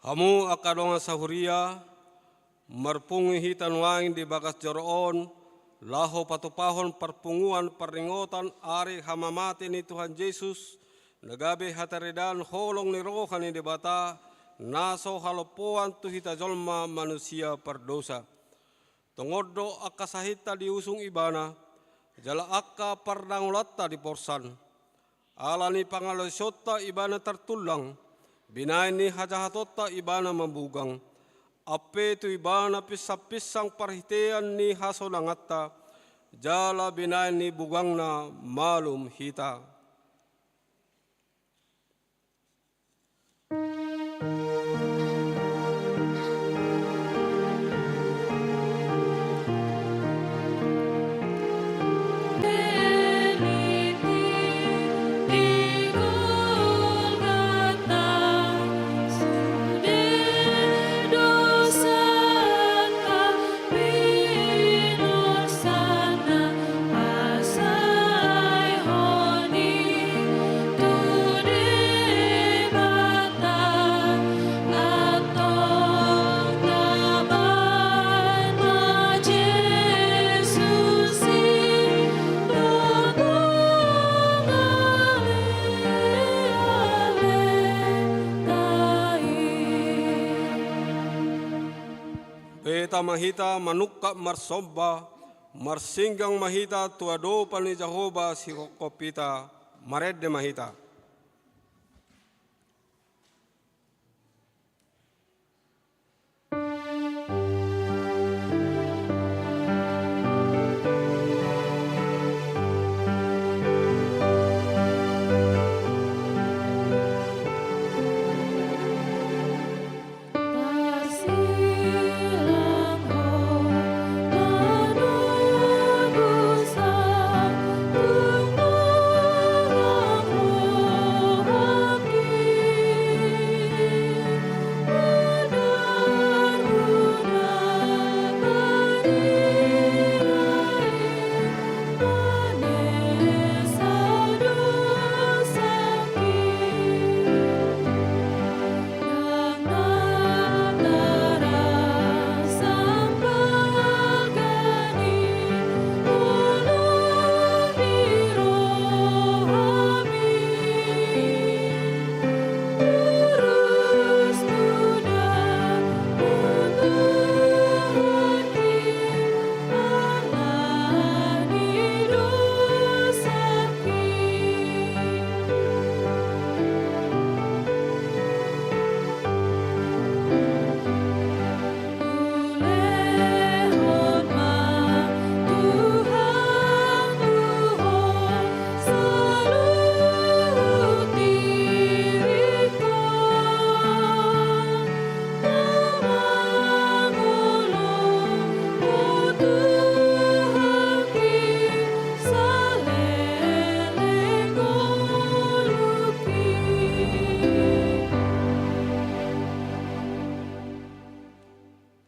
Hamu akadonga sahuria, marpungi hitan waing di bagas joroon, laho patupahon perpunguan peringotan ari hamamati ni Tuhan Yesus, nagabe hataredan holong ni rohani di bata, naso halopoan tu hita jolma manusia perdosa. Tongodo akasahita di usung ibana, jala akka pardangulatta di porsan, alani pangalosota ibana tertulang, binain ni hajahatota ibana membugang, ape tu ibana pisang parhitean ni hasonangatta, jala binain ni bugangna malum hita. Beta mahita manukka marsobba, marsinggang mahita tuado pani Jehovah si kopita, maredde mahita.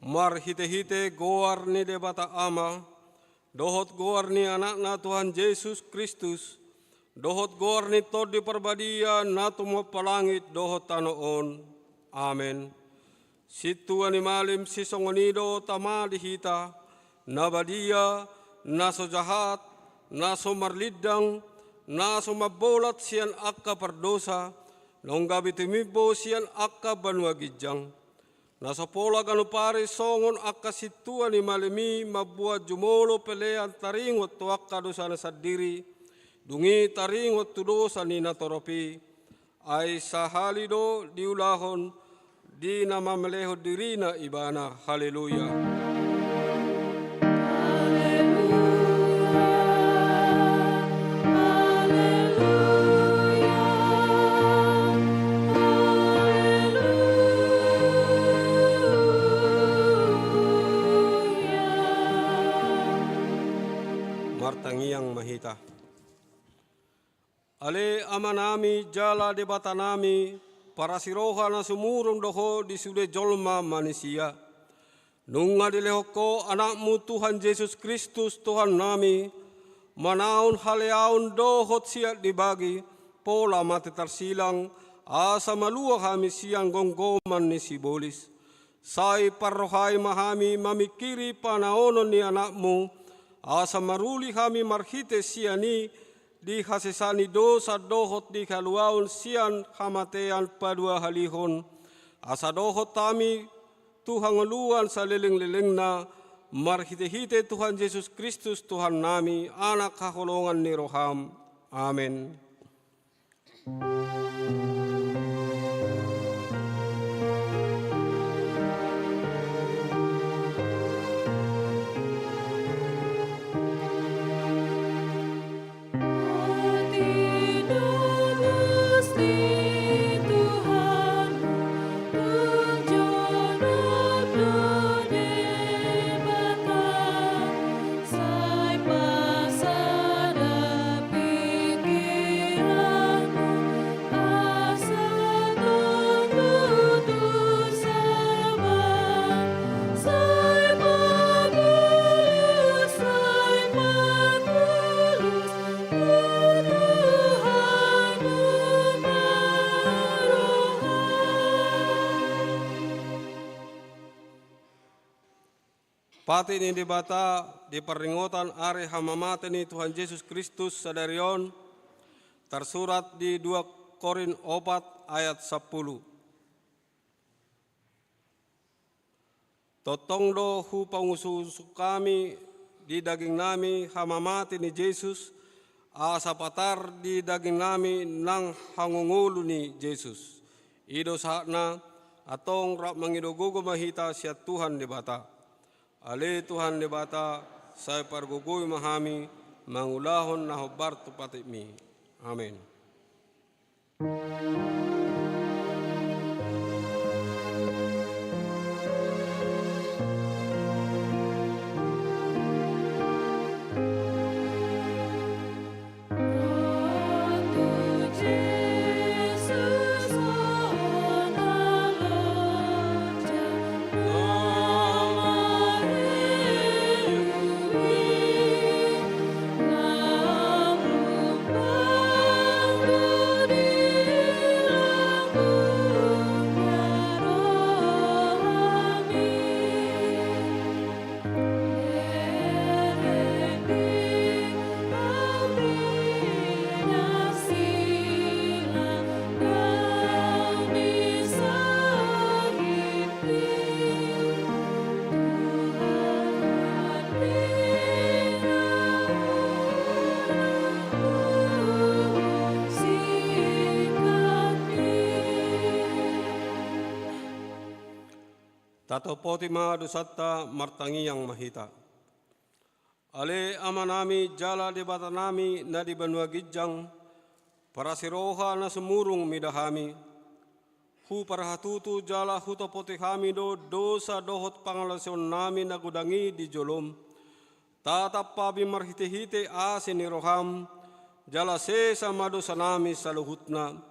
Mar hite-hite goar ni debata ama, dohot goar ni anakna Tuhan Yesus Kristus, dohot goar ni todi perbadia na tumo palangit dohot tanoon. Amen. Situ animalim sisongonido tama dihita, nabadia, naso jahat, naso marlidang, naso mabolat sian akka perdosa, longgabi timibo sian akka banua gijang. Nasa pola kanu pare songon akasitua ni malemi mabuat jumolo pelean taringot tuakka dosana sadiri. Dungi taringot tu dosa ni natoropi. Ai sahalido diulahon di nama meleho dirina ibana. Haleluya. Martangiang mahita. Ale amanami jala debata nami para siroha na sumurong doho di sude jolma manusia. Nunga dilehoko anakmu Tuhan Yesus Kristus Tuhan nami, manaun haleaun dohot siat dibagi, pola mati tersilang, asa malua kami siang gonggoman ni sibolis. Sai parrohai mahami mamikiri panaonon ni anakmu, asa maruli kami marhite siani, di hasesani dosa dohot di kaluaun sian kamatean padua halihon. Asa dohot kami Tuhan ngeluan saliling-lilingna, marhite-hite Tuhan Yesus Kristus Tuhan nami, anak kaholongan ni roham. Amin. Pati ni dibata di peringatan hari hamamate ni Tuhan Yesus Kristus sadarion tersurat di 2 Korin 4 ayat 10. Totongdo hu pangususu kami di daging nami hamamate ni Yesus, asa patar di daging nami nang hangungulu ni Yesus. Ido saatna atong rap mangidogogo mahita siya Tuhan dibata. Ale Tuhan debata, saya pargugui mahami, mangulahon na hobar tupati mi. Amin. Tato potima dusatta martangiang mahita. Ale amanami jala debata nami na di banua gijang, para siroha na sumurung midahami. Hu para hatutu jala huto poti kami do dosa dohot pangalasion nami na gudangi di jolom. Tatap pabi marhite-hite asin ni roham, jala sesa madosa nami saluhutna.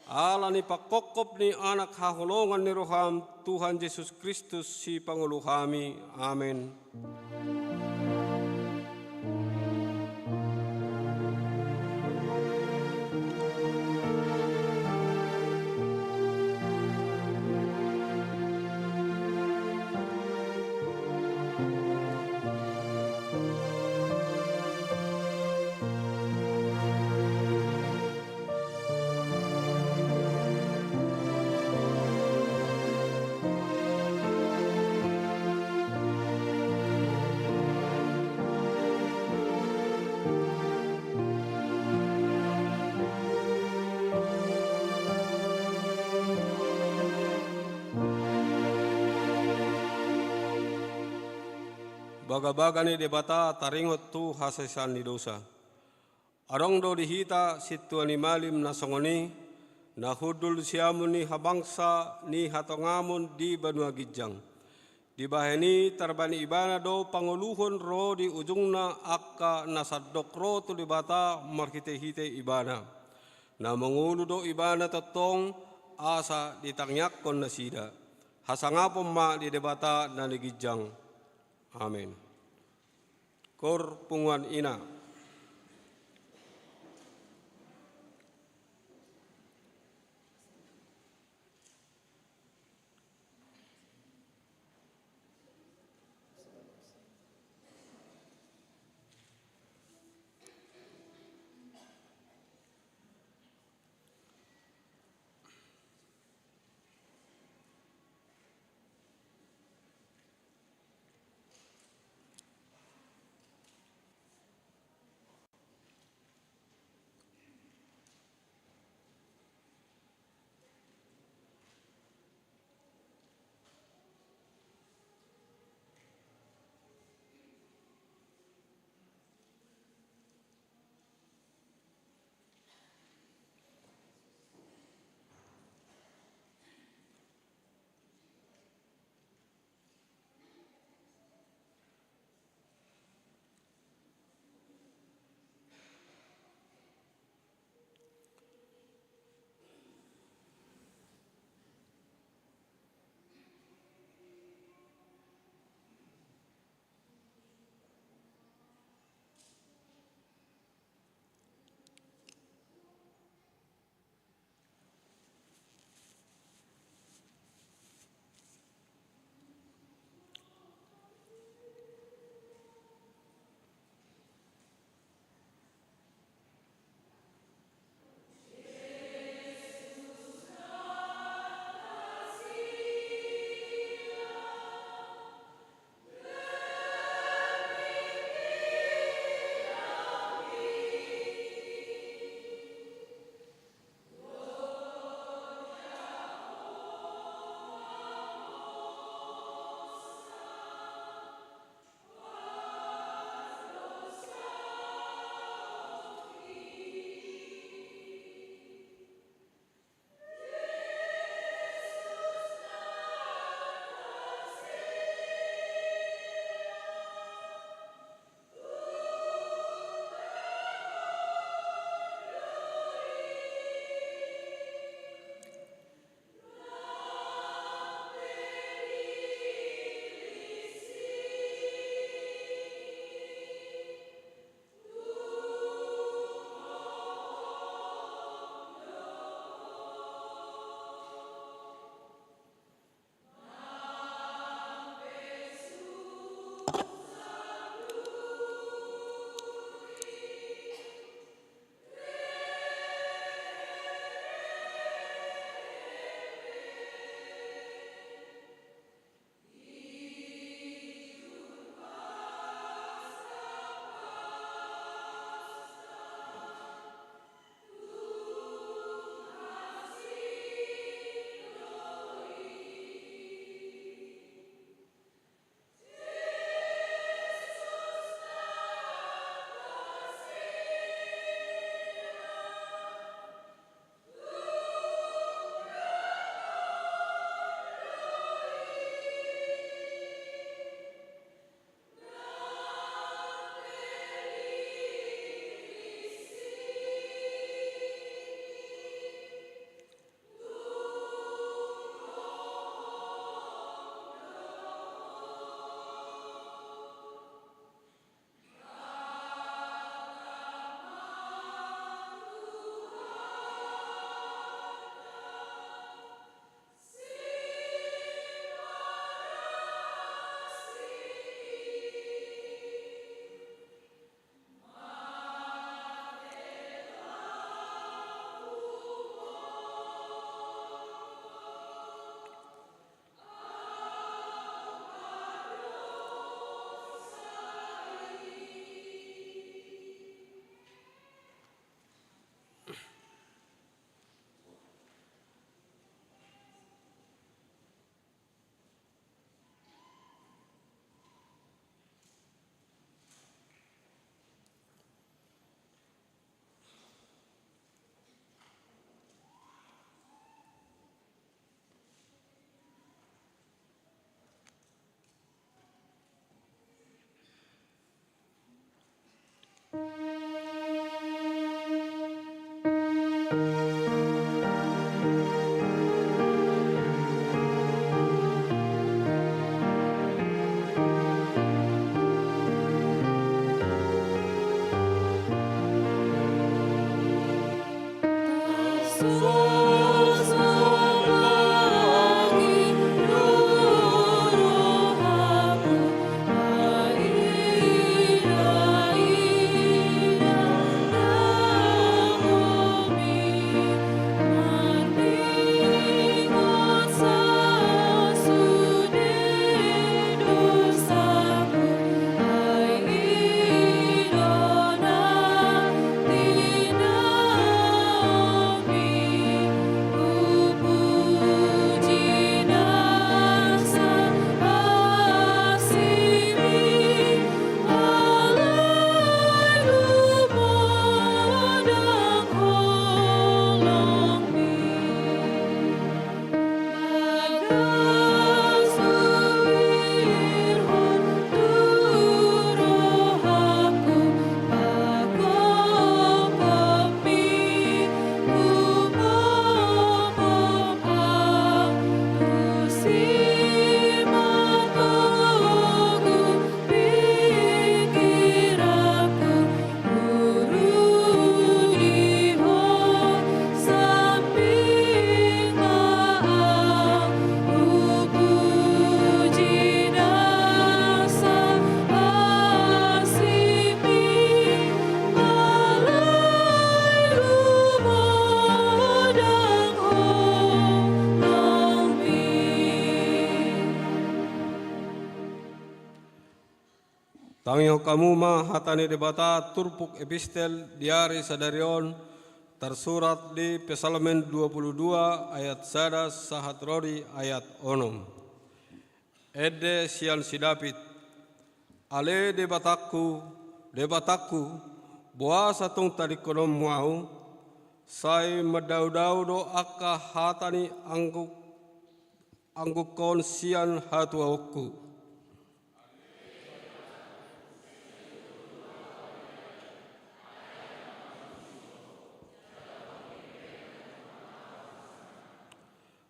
Ala ni pakokop ni anak haholongan ni roham Tuhan Yesus Kristus si Pangulo kami. Amin. baga-baga ni debata taringot tu hasesan ni dosa. Arong do dihita situan ni malim na songoni, na hudul siamun ni habangsa ni hatongamun di Banua Gijang. Di baheni tarbani ibana do panguluhon ro di ujungna akka nasadok ro tu debata markite-hite ibana. Na mengulu do ibana tetong asa ditangyak kon nasida. Hasangapom ma di debata na di Gijang. Amin. Kor punguan ina. Tangyo kamuma hatani debata turpuk epistel diari sadarion tersurat di Psalmen 22 ayat 1 sahat rodi ayat onom. Ede sian sidapit ale debatakku buasa tung tadi konom mau sai medau-dau do akka hatani angguk kon sian hatu aku.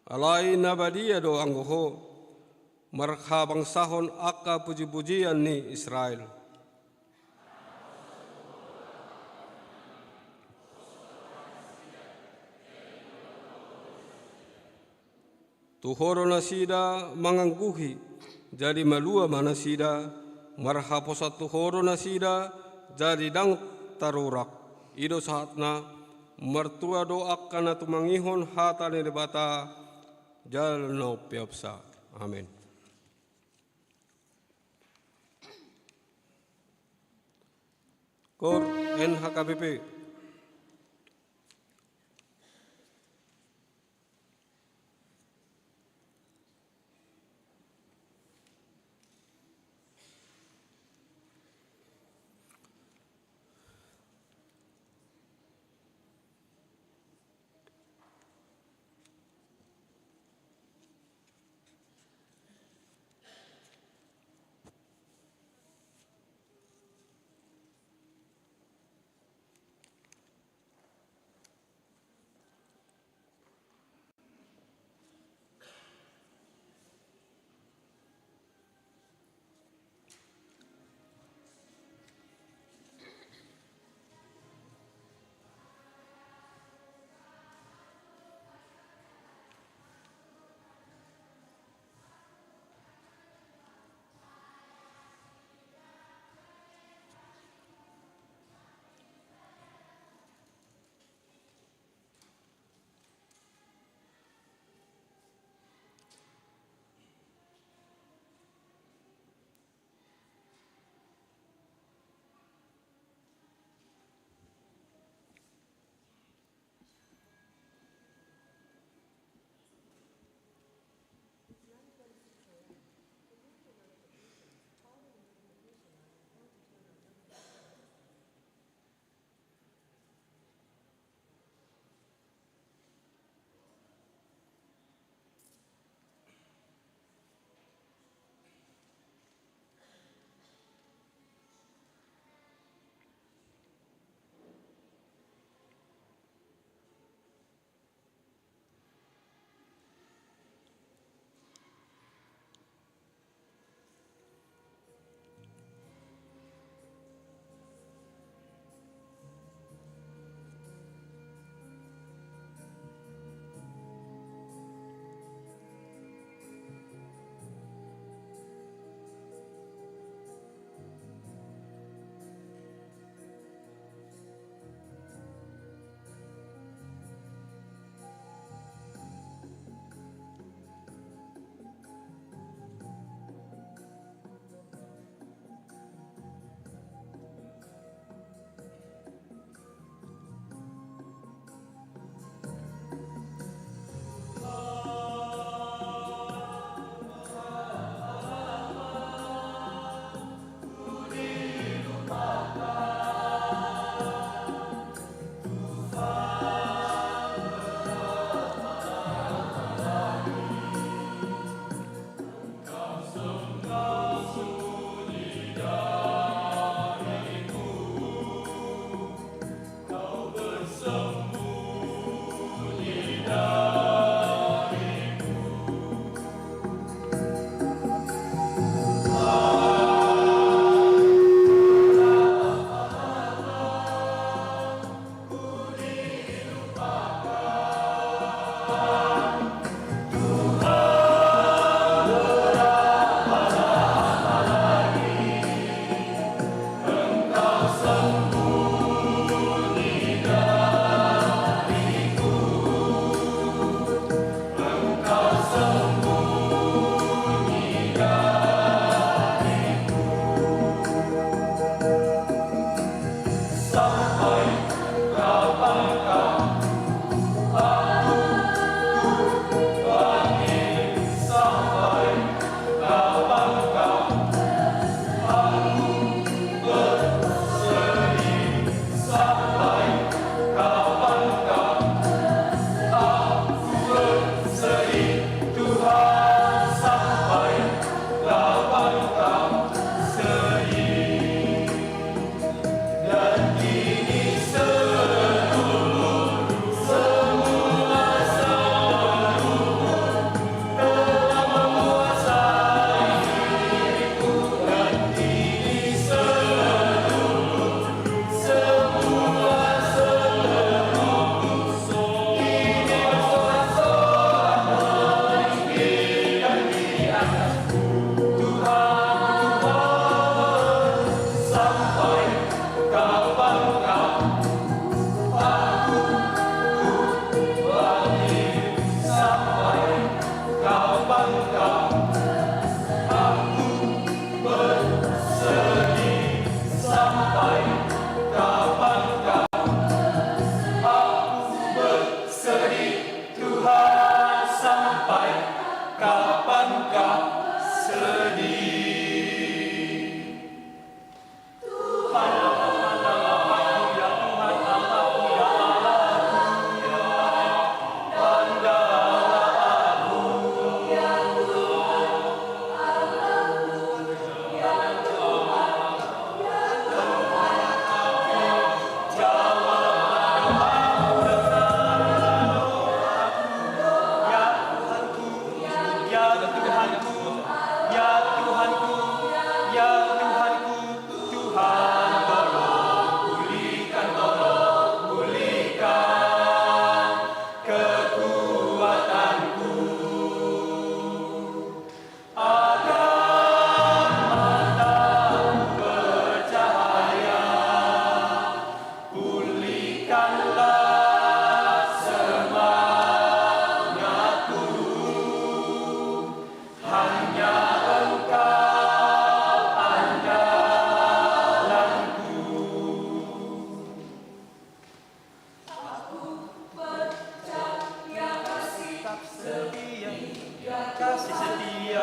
Alai nabadia do anggoho marhabang sahon akka puji-pujian ni Israel. Tuhoro nasida mangangguhi jadi malua manasida marhaposa tuhoro nasida jadi dang tarurak ido saatna mertua do akka na tumangihon hatane debata jalno piapsa. Amin. Kor NHKBP.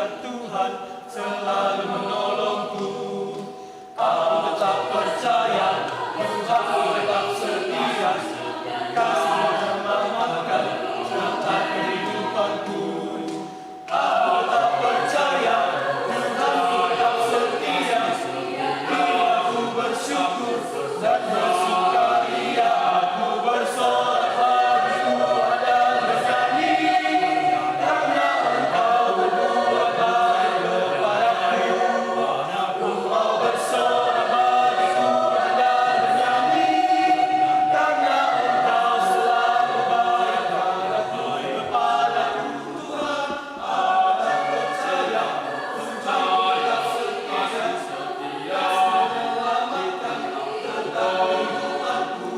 berkat Tuhan selalu menolongku. Aku tetap percaya Tuhan tetap setia, kasih menyelamatkan serta kehidupanku. Aku tetap percaya Tuhan tetap setia, aku bersyukur dan bersukaria. Aku bersorak pagi Tuhan dan bernyanyi, karena Engkau berbuat baik kepadaku. Aku mau bersorak pagi Tuhan dan bernyanyi, karena Engkau selalu baik kepadaku. Tuhan, aku tak percaya Engkau tetap setia, menyelamatkan tentang kehidupanku.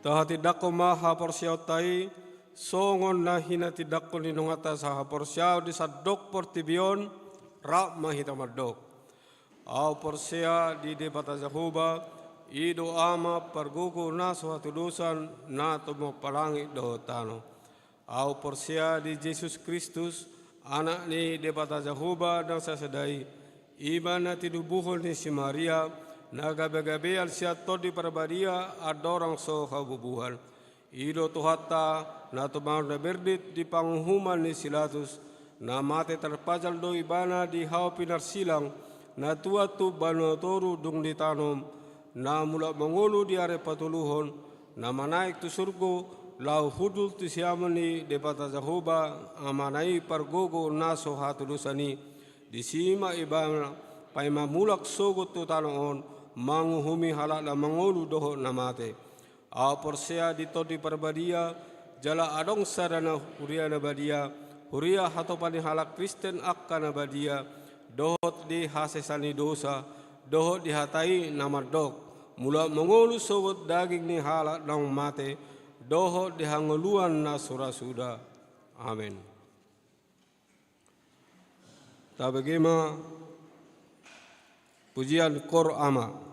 Tahati maha porsiau tai, songon nahina tidakko ninungata saha porsiau di sadok portibion, rak mahita madok. Au porsia di debata Jahuba, ido ama pergugu naso hatudusan na tumo palangi do tano. Au porsia di Yesus Kristus, anak ni debata Jahuba dan sasadai, ibana tidubuhol ni si Maria, nagabe-gabe al siato di perbadia adorang so habubuhan. Ido tuhata na tumang na berdit di panghuman ni silatus, na mate terpajal do ibana di hau pinar silang, na tua tu banotoru dung ditanom, na mula mengulu di are patuluhon, na manaik tu surgo, lau hudul tu siamani debata Jahuba, amanai pargogo naso hatulusani, disima ibana paima mulak sogot tu tanoon manguhumi halak la mangolu doho namate a porsea ditoti perbadia jala adong sarana huria na badia huria hatopani halak Kristen akkana badia dohot di hasesani dosa dohot dihatai namadok mula mangolu sogot daging ni halak nang mate dohot dihangoluan na surasuda. Amin. Tabagima pujian kor ama.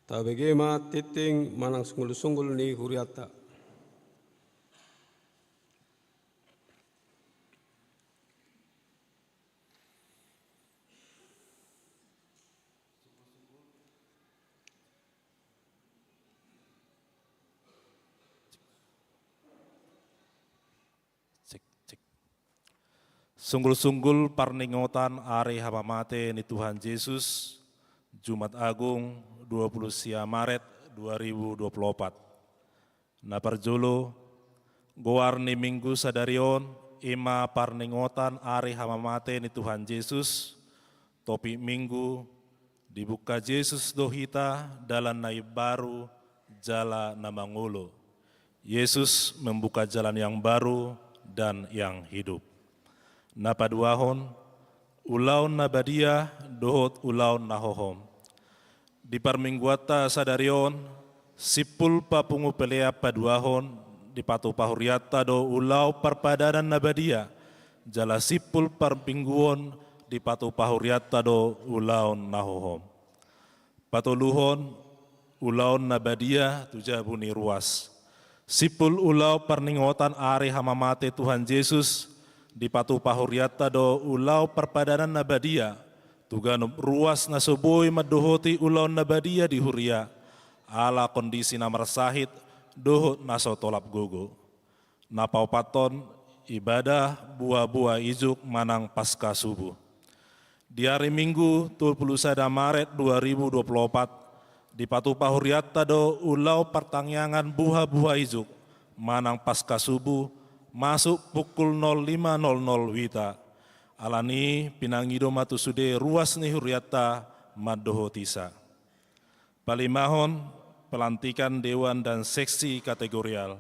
Tabegema titing manang sunggul-sunggul ni huriata. Sunggul-sunggul parningotan are hamamate ni Tuhan Yesus, Jumat Agung 20 Maret 2024. Na parjolo, goar ni Minggu sadarion, ima parningotan are hamamate ni Tuhan Yesus, topi Minggu, dibuka Yesus dohita dalam naib baru, jala na mangulo. Yesus membuka jalan yang baru dan yang hidup. Napaduahon, ulaun nabadia, dohot ulaun nahohom. Di parmingguata sadarion, sipul papungu pelea paduahon, di patu pahuriata do ulau parpadanan nabadia, jala sipul parmingguon, di patu pahuriata do ulaun nahohom. Patuluhon, ulaun nabadia tujabuni ruas. Sipul ulau parningotan are hamamate Tuhan Yesus, di patu pahuriata do ulau perpadanan nabadia, tuganum ruas nasoboi madohoti ulau nabadia di huria, ala kondisi namar sahid dohot naso tolap gogo. Napau paton ibadah buah-buah ijuk manang pasca subuh. Di hari Minggu 21 Maret 2024, di patu pahuriata do ulau pertangyangan buah-buah ijuk manang pasca subuh, masuk pukul 05.00 wita. Alani pinangido matu sude ruas ni huriata madoho tisa. Palimahon pelantikan dewan dan seksi kategorial.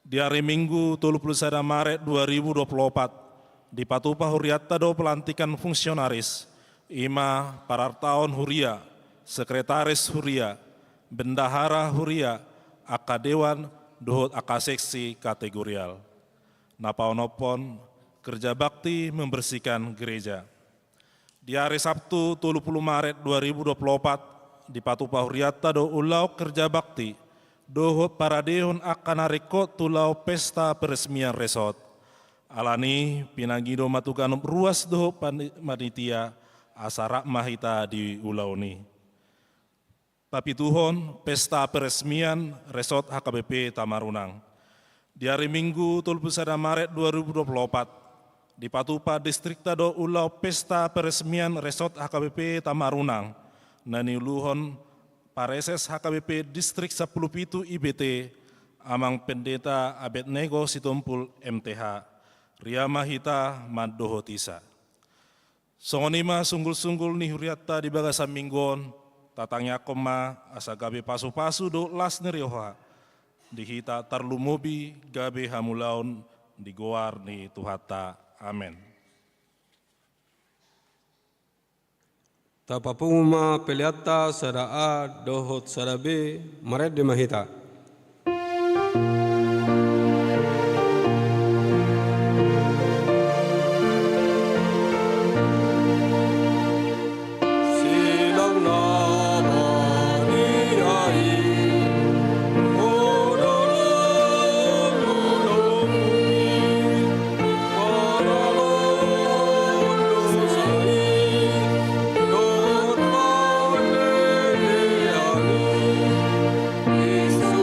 Di hari Minggu 21 Maret 2024 di Patupa Huriata do pelantikan fungsionaris, ima parartaon huria, sekretaris huria, bendahara huria, akadewan dohot akaseksi kategorial. Napaonopon kerja bakti membersihkan gereja. Di hari Sabtu 30 Maret 2024 di Patupa Huriata do ulau kerja bakti dohot paradehon akan areko tulau pesta peresmian resort. Alani pinangido matukanum ruas dohot panitia asarak mahita di ulau ni. Papituhon pesta peresmian resort HKBP Tamarunang. Di hari Minggu 31 Maret 2024 di Patupa Distrik Tado ulau pesta peresmian resort HKBP Tamarunang. Nani luhon pareses HKBP Distrik 10 Pitu IBT amang pendeta Abednego Situmpul MTH Ria Mahita Madoho Tisa. Songonima sunggul-sunggul ni huriata di bagasa minggon tatangnya koma asa gabe pasu-pasu do las nerioha. Dihita tarlumobi gabe hamulaun di goar ni Tuhata. Amen. Tapapuma peliata sadaa dohot sarabe maret de mahita. Yesus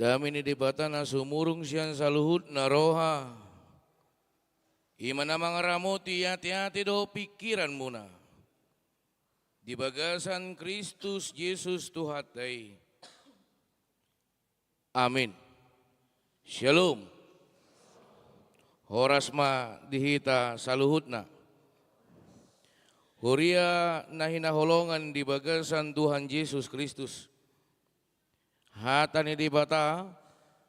Dami ni debata na sumurong siyan sa luhut na roha. Ima na mga ramoti hati-hati do pikiran muna. Di bagasan Kristus Yesus Tuhatay. Amin. Shalom. Horas ma dihita sa luhut na. Huria na hinaholongan di bagasan Tuhan Yesus Kristus. Hata ni di bata,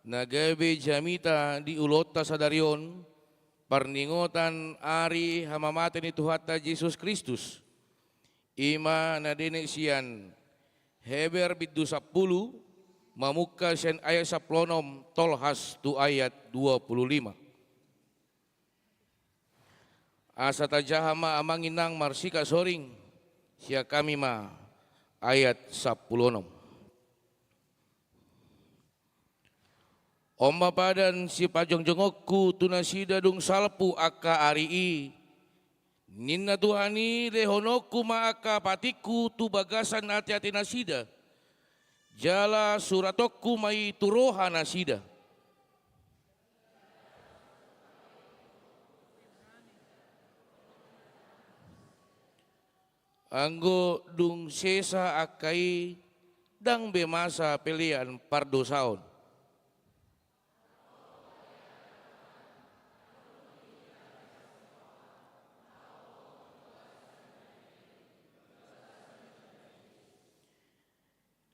nagabi jamita di ulota sa daryon, parningotan ari hamamati ni Tuhata Yesus Kristus. Ima na dinisiyan, Heber biddu 10, mamukka siyan ayat 10 tolhas tu ayat 25. Asa tajahama amanginang marsika soring, siya kami ma ayat 10. Omba padan si pajongjongokku tunasida dung salpu aka arii. Ninna tuhani lehonokku ma aka patiku tu bagasan hati-hati nasida. Jala suratokku mai turoha nasida. Anggo dung sesa akai dang bemasa pelian pardosaon.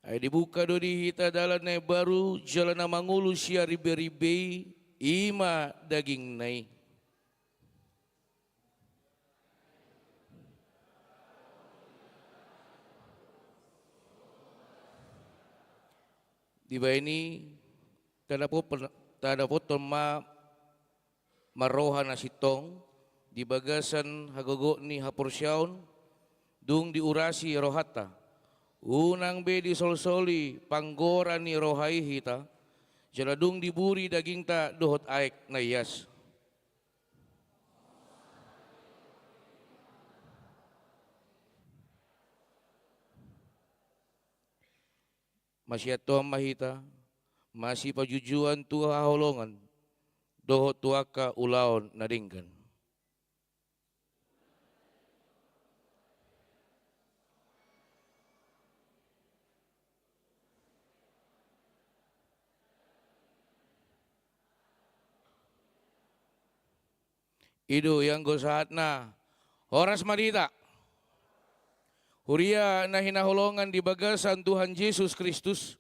Ay dibuka do di hita dalan na baru jalan na mangulu siya ribe-ribe ima daging nai. Di ba ini tadapot maroha na sitong di bagasan hagogo ni haporsyaon dung diurasi rohata. Unang be di solsoli panggoran ni rohai hita, jaladung diburi daging ta dohot aek na iyas. Masih ato mahita, masih pajujuan tu haholongan, dohot tuaka ulaon nadinggan. Ido yang gosahat na horas madita. Huria na hinaholongan di bagasan Tuhan Yesus Kristus.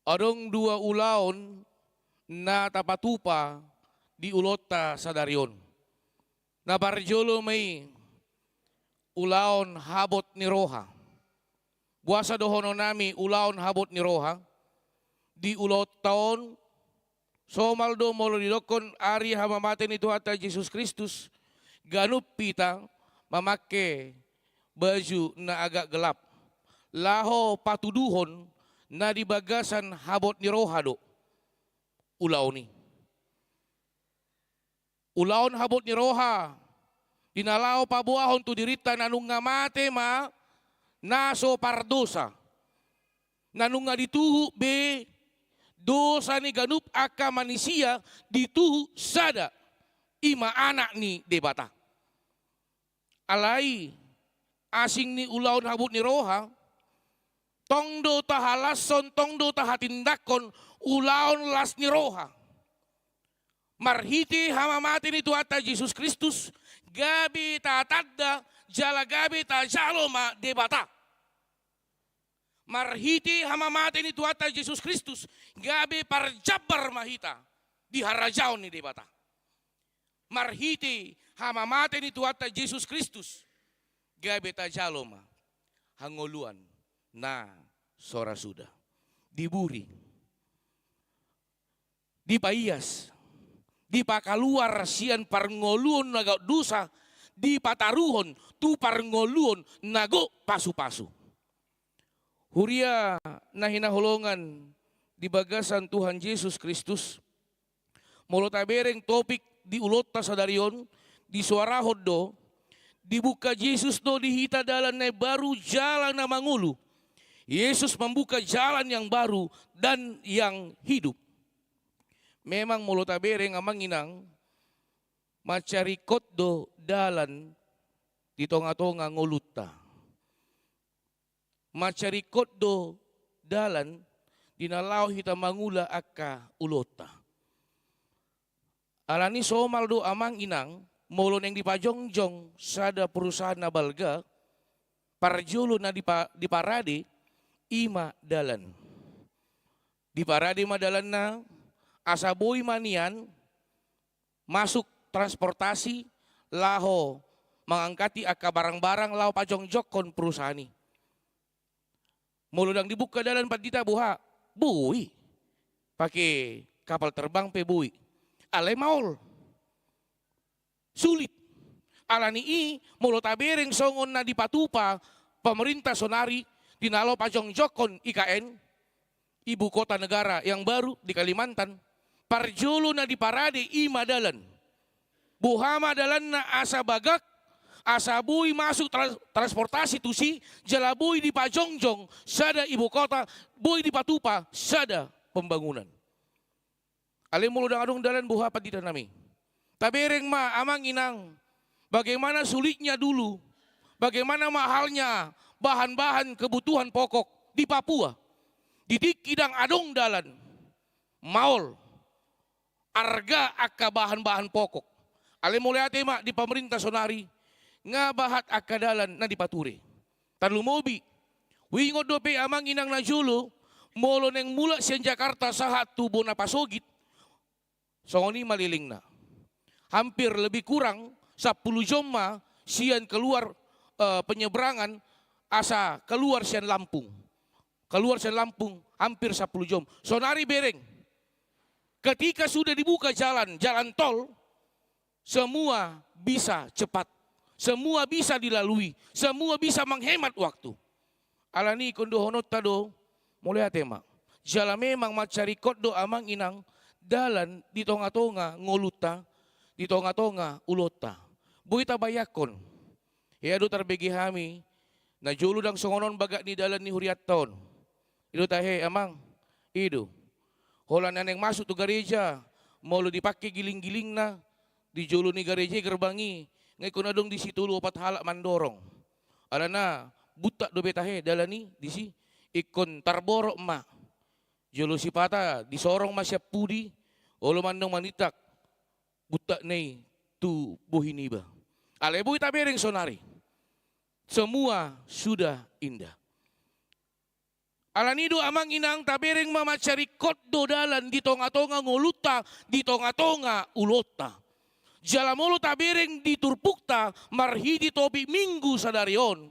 Adong 2 ulaon na tapatupa di ulota sa daryon. Na barjolo may ulaon habot ni roha. Buasa dohono nami ulaon habot ni roha. Di ulot taon somaldo molo didokon ari hamamate ni Tuhata Yesus Kristus ganup pita mamake baju na agak gelap laho patuduhon na di bagasan habot ni rohado ulaw ni ulaon habot ni roha dinalao pabuahon tu dirita nanung ngamate ma naso pardosa nanung nga dituhu be dosa ni ganup aka manusia dituhu sada ima anak ni debata. Alai asing ni ulaun habut ni roha tongdo tahalason tongdo tahatindakon ulaun las ni roha. Marhiti hamamati ni Tuhata Yesus Kristus gabi tatadda jala gabi ta jaloma debata. Marhiti hamamati ni Tuhata Yesus Kristus gabi parjabar mahita di harajaon ni debata. Marhiti hamamati ni Tuhata Yesus Kristus gabi tajaloma hangoluan na sora sudah diburi dipaiyas dipakaluar sian parngoluon naga dosa dipataruhon tu parngoluon nago pasu-pasu. Huria na hinaholongan di bagasan Tuhan Yesus Kristus. Molo tabereng topik di ulota sa daryon, di suarahod do, dibuka Yesus do dihita dalan na baru jalan na mangulu. Yesus membuka jalan yang baru dan yang hidup. Memang mulut tabereng amang inang macari koddo dalan di tonga-tonga nguluta. Macari koddo dalan dinalaw hita mangula akka ulota. Alani somal do amang inang molon yang dipajongjong sada perusahaan na balga parjolo na diparade ima dalan. Diparade madalan na asaboy manian masuk transportasi laho mengangkati akka barang-barang lao pajongjok kon perusahaan ni. Muludang dibuka dalan padita buha bui pakai kapal terbang pe bui. Alay maul. Sulit. Alani i mulut tabereng songon na dipatupa pemerintah sonari dinalo pajongjokon IKN ibu kota negara yang baru di Kalimantan parjolo na diparade ima dalan. Buhama dalan na asa bagak asa bui masuk transportasi tusi jalabui di pajongjong sada ibu kota bui di patupa sada pembangunan. Alim muludang adong dalan buha padita nami. Tabereng ma amang inang bagaimana sulitnya dulu, bagaimana mahalnya bahan-bahan kebutuhan pokok di Papua. Di kidang adong dalan maol arga akka bahan-bahan pokok. Alim mulai ate ma di pemerintah sonari nga bahat akka dalan na dipature. Tanlumobi wingot dope amang inang na julo molo neng mula siyan Jakarta sahat tubo na pasogit. Songoni maliling na. Hampir lebih kurang 10 jam sian keluar penyeberangan asa keluar sian Lampung. Keluar sian Lampung hampir 10 jam. Sonari bereng. Ketika sudah dibuka jalan tol, semua bisa cepat. Semua bisa dilalui. Semua bisa menghemat waktu. Alani kondo honot tado mulai tema. Jala memang macari koddo amang inang dalan di tonga-tonga ngoluta, di tonga-tonga ulota. Buita bayakon. Ya do tarbegi hami na julu dang songonon baga ni dalan ni huriaton. Ido tahe amang ido. Holan aneng masuk tu gereja, molo dipakai giling-giling na di julu ni gereja gerbangi. Ngai kuna dong di situ lu opat halak mandorong. Alana buta do betahe dalan ni di si ikon tarborok ma. Julu sipata disorong masya pudi. Olo mandong manitak buta nei tu buhiniba. Alebu tabereng sonari. Semua sudah indah. Alanido amang inang tabereng mamacari koddo dalan di tonga-tonga ngoluta, di tonga-tonga ulota. Jalamolo tabereng di turpukta marhidi topi minggu sadarion.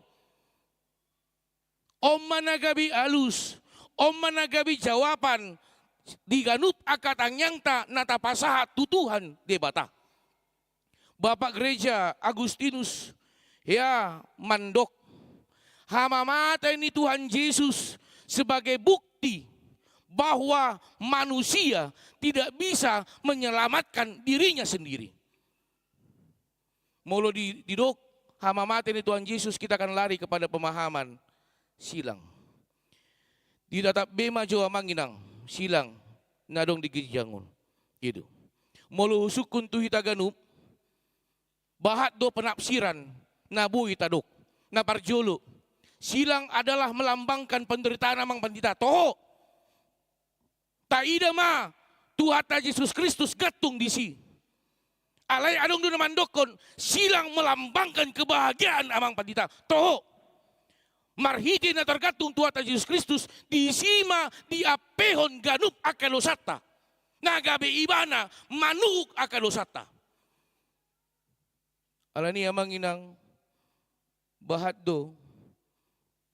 Om managabi alus, om managabi jawaban, diganut akatang nyangta natapasaha tutuhan debata. Bapak Gereja Agustinus ya mandok hamamata ini Tuhan Yesus sebagai bukti bahwa manusia tidak bisa menyelamatkan dirinya sendiri. Molo didok hamamata ini Tuhan Yesus kita akan lari kepada pemahaman silang. Di tatap bema jawa manginang silang nadong digijangon itu molo sukun tu hitaganup bahat do penafsiran nabu itadok na parjolo silang adalah melambangkan penderitaan amang pandita toho taida ma Tuhan Yesus Kristus gatung di si alai adong do namandokon silang melambangkan kebahagiaan amang pandita toho marhiti na tergantung Tuhan Yesus Kristus di sima di apehon ganup akalosata. Nagabe ibana manuk akalosata. Alani amang inang bahat do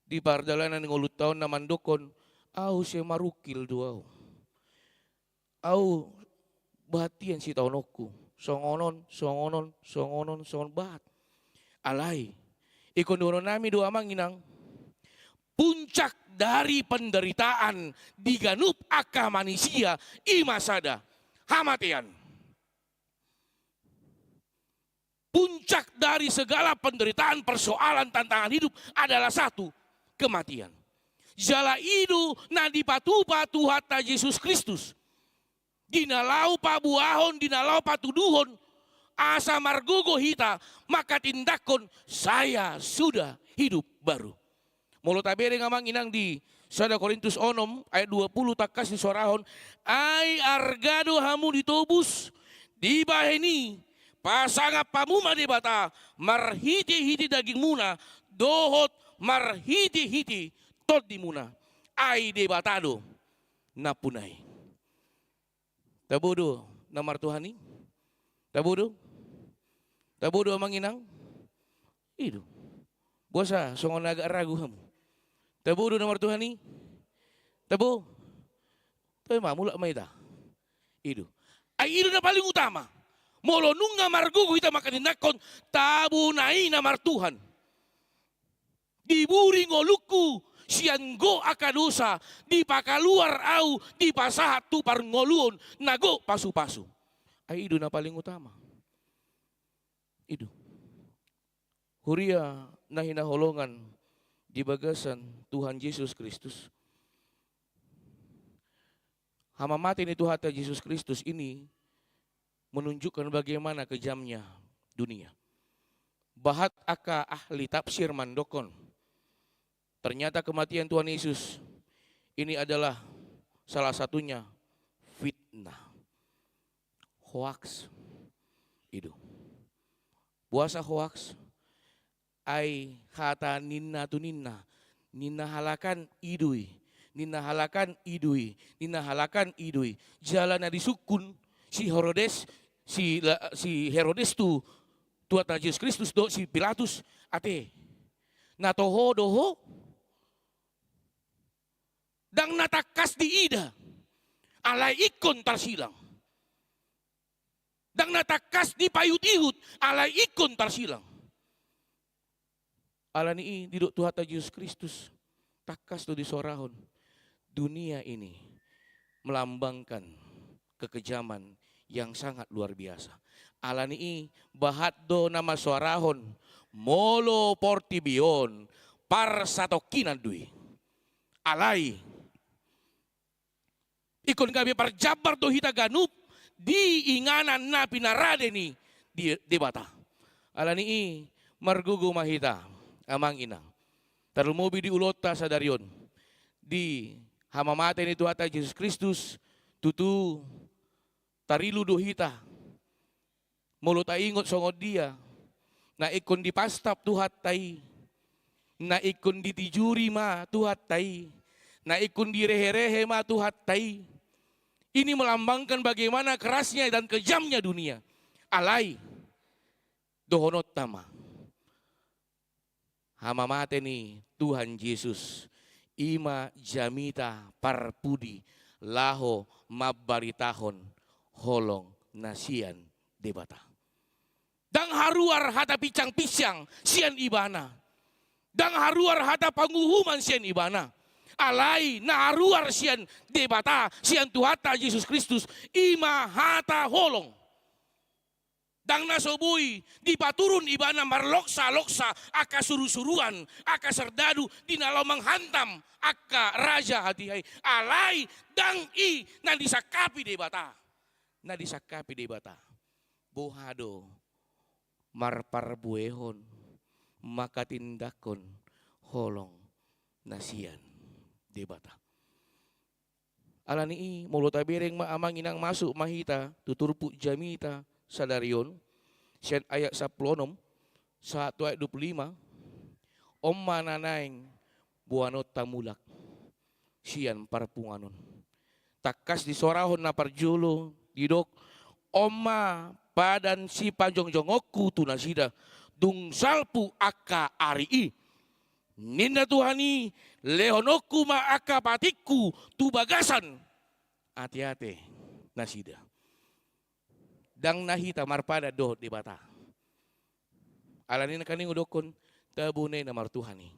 di pardalanan ngulut taon na mandokon au siya marukil do au bahatian si taonokku songonon bahat. Alay ikonono nami do amang inang puncak dari penderitaan diganup aka manusia imasada hamatian. Puncak dari segala penderitaan persoalan tantangan hidup adalah satu, kematian. Jala idu na dipatupa Tuhan ta Yesus Kristus. Dinalau pabuahon, dinalau patuduhon, asa margogo hita, maka tindakon saya sudah hidup baru. Molo tabere ngamang inang di 1 Korintus 6 ayat 20 takas di sorahon, ai argado hamu ditobus, dibaheni, pasangap pamuma debata, marhiti-hiti daging muna, dohot marhiti-hiti tot di muna, ai debatado napunay. Tabodo namar Tuhani, tabodo amang inang, itu, bosa songon agak ragu hamu. Tabodo namar Tuhani, tabo, tapi mamula maida, itu, ay itu na paling utama. Molo nunga margugo kita makaninakon tabu nai namar Tuhan. Diburi ngoluku sianggo akadosa di pakaluar au di pasahat tu par ngoluon nago pasu-pasu. Ay itu na paling utama. Itu. Huria na hinaholongan di bagasan Tuhan Yesus Kristus. Hamamati ni Tuhan Yesus Kristus ini menunjukkan bagaimana kejamnya dunia. Bahat aka ahli tafsir mandokon. Ternyata kematian Tuhan Yesus ini adalah salah satunya fitnah, hoax. Itu. Puasa hoax, ai hata ninna tu ninna halakan idui, ninna halakan idui. Jalan na disukun si Herodes tu Tuhan Yesus Kristus do si Pilatus ate na toho doho dang natakas di ida alay ikon tarsilang. Dang natakas di payut-ihut alay ikon tarsilang. Alani diduk Tuhan Yesus Kristus takas tu di sorahon. Dunia ini melambangkan kekejaman yang sangat luar biasa. Alani bahat do nama sorahon molo portibion par satokinan dui. Alai ikon gabi parjabar do hita ganup di inganan na pinarade ni di debata. Alani margugo mahita amang inang. Tarumobi di ulota sa darion. Di hamamate ni Tuhan Yesus Kristus tutu tarilu do hita. Mulo ta ingot songod dia. Na ikon di pastap Tuhan tay. Na ikon di tijuri ma Tuhan tay. Na ikon di rehe-rehe ma Tuhan tay. Ini melambangkan bagaimana kerasnya dan kejamnya dunia. Alai dohonot tama. Hamamate ni Tuhan Yesus. Ima jamita parpudi laho mabaritahon holong nasian debata. Dang haruar hata picang-picang sian ibana. Dang haruar hata panguhuman sian ibana. Alai na haruar sian debata sian Tuhata Yesus Kristus ima hata holong. Dang nasobui dipaturun ibana marloksa-loksa aka suru-suruan aka serdadu dinalau menghantam aka raja hati hai. Alai dang na disakapi debata. Na disakapi debata. Bohado marparbuehon maka tindakon holong nasian debata. Alani mulut tabireng maamang inang masuk mahita tuturpu jamita sadarion sian ayat 10 1 ayat 25 omma nanaing buanot tamulak sian parpunganon takas di sorahon na parjulo didok omma padan si panjong-jongokku tunasida dung salpu aka arii ninda Tuhani lehonoku ma aka patiku tu bagasan ati-ati nasida dang nahita marpada do di bata alanin kaning udokon tabune namar Tuhani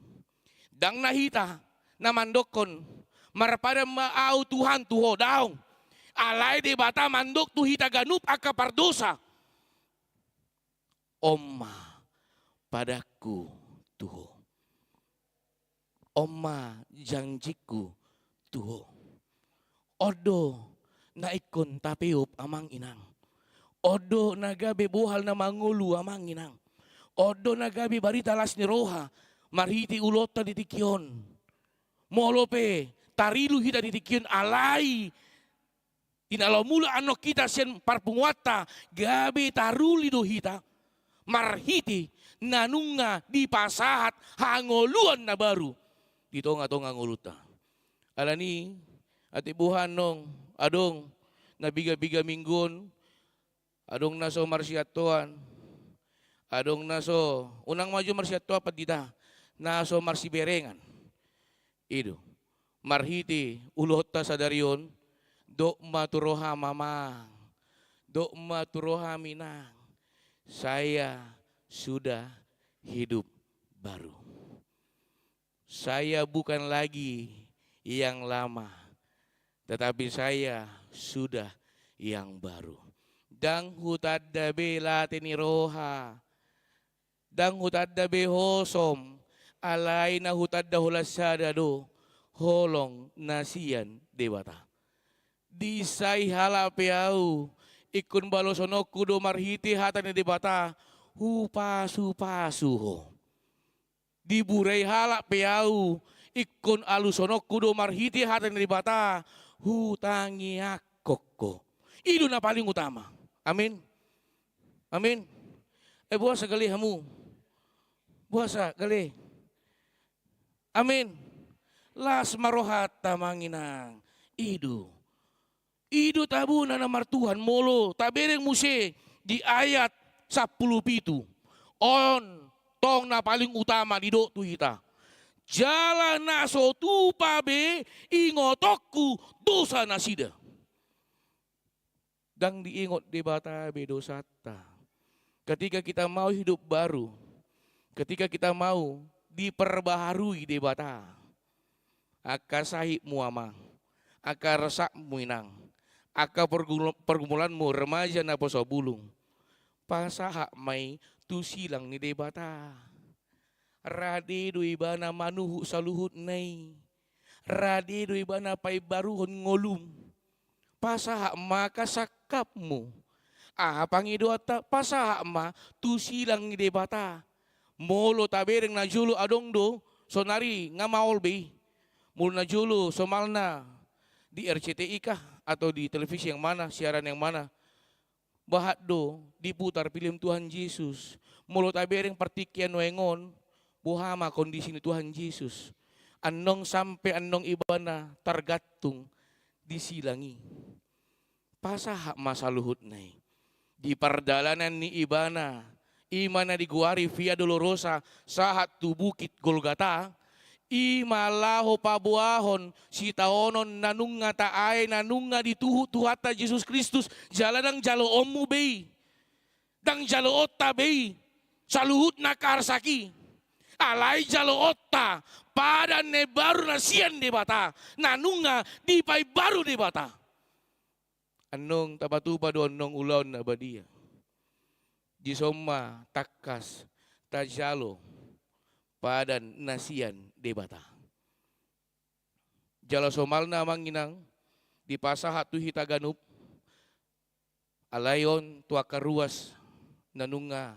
dang nahita namandokon marpada maau Tuhan tuho daong alai di bata mandok tu hita ganup aka pardosa omma padaku tuho Oma janjiku tuho. Odo na ikon tapiup amang inang. Odo nagabe buhal na mangulu amang inang. Odo nagabe barita las ni roha. Marhiti ulota di tikyon. Molope tarilu hita di tikyon alai. Tinalaw mula ano kita siyan parpunguata. Gabi taruli do hita. Marhiti nanunga di pasahat hangoluan na baru. Dito nga to nga nguluta. Alani ati buhan nong adong nabiga-biga minggon. Adong naso marsiatuan. Adong naso unang maju marsiatua padita. Naso marsiberengan. Ido. Marhiti ulota sa darion. Do maturoha mamang. Do maturoha minang. Saya sudah hidup baru. Saya bukan lagi yang lama, tetapi saya sudah yang baru. Dang hutadda be latini roha, dang hutadda be hosom, alay na hutadda hulasada do, holong nasian debata. Disay halapiau, ikun balosono kudo marhiti hatan ni debata, hupa-supa-suho. Diburay halak piau, ikon alusono kudo marhiti hatan ni bata, hutangi akoko. Itu na paling utama. Amin. Amin. Buasa gali hamu. Buasa gali. Amin. Las marohat tamanginang. Idu. Idu tabu na martuhan molo. Tabereng muse di ayat 10 on. Tong na paling utama di do tu kita. Jalan naso tu pabe ingotokku dosa nasida. Dang diingot di bata be dosata. Ketika kita mau hidup baru, ketika kita mau diperbaharui di bata, aka sahib muamang, aka resak muinang, aka pergumulanmu remaja na poso bulung, pasahak mai tu silang ni debata. Rade do ibana manuhu saluhut nai. Rade do ibana pai baruhon ngolum. Pasahak maka sakapmu. Pangido ata pasahak ma tu silang ni debata. Molo tabereng na julu adong do sonari ngamaol be. Molo na julu somalna di RCTI kah atau di televisi yang mana, siaran yang mana. Bahat do diputar film Tuhan Yesus. Mulut abereng pertikian wengon. Buhama kondisi ni Tuhan Yesus. Anong sampai anong ibana tergantung disilangi. Pasahak masa luhut nai. Di perdalanan ni ibana. Imana di guari via dolorosa sahat tu bukit Golgata. Imalaho pabuahon si taonon nanunga taay nanunga dituhu tuhata Yesus Kristus jalan ang jalo omu bei dang jalo otta bei saluhut na karsaki alay jalo otta pada ne baru nasian de bata nanunga di pai baru de bata anong tabatuba do anong ulaw na badia di soma takas tajalo padan nasian debata. Jala somal na manginang di pasahat tu hitaganup alayon tua karuas nanunga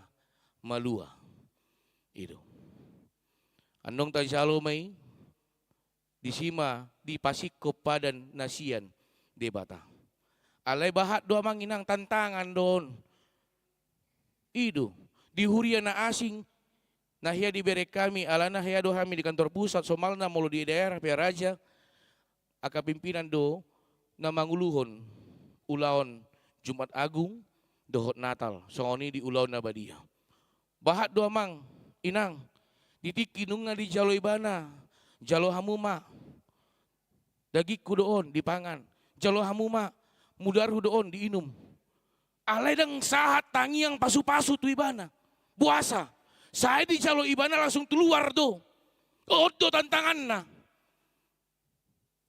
malua. Itu. Anong tajalo may di sima di pasiko padan nasian debata. Alay bahat doa manginang tantangan doon. Itu. Di huria na asing nahya diberi kami, ala nahya do kami di kantor pusat, somalna mulu di daerah pia raja, aka pimpinan do na manguluhon, ulaon Jumat Agung, dohot Natal, songoni di ulaon na badia. Bahat do amang, inang, ditiki nunga di jalo ibana, jalo hamuma, dagiku doon dipangan, jalo hamuma, mudarhu doon diinum. Alay dang sahat tangi yang pasu-pasu tu ibana, puasa. Saya di jalo ibana langsung keluar do. Odo tantangan na.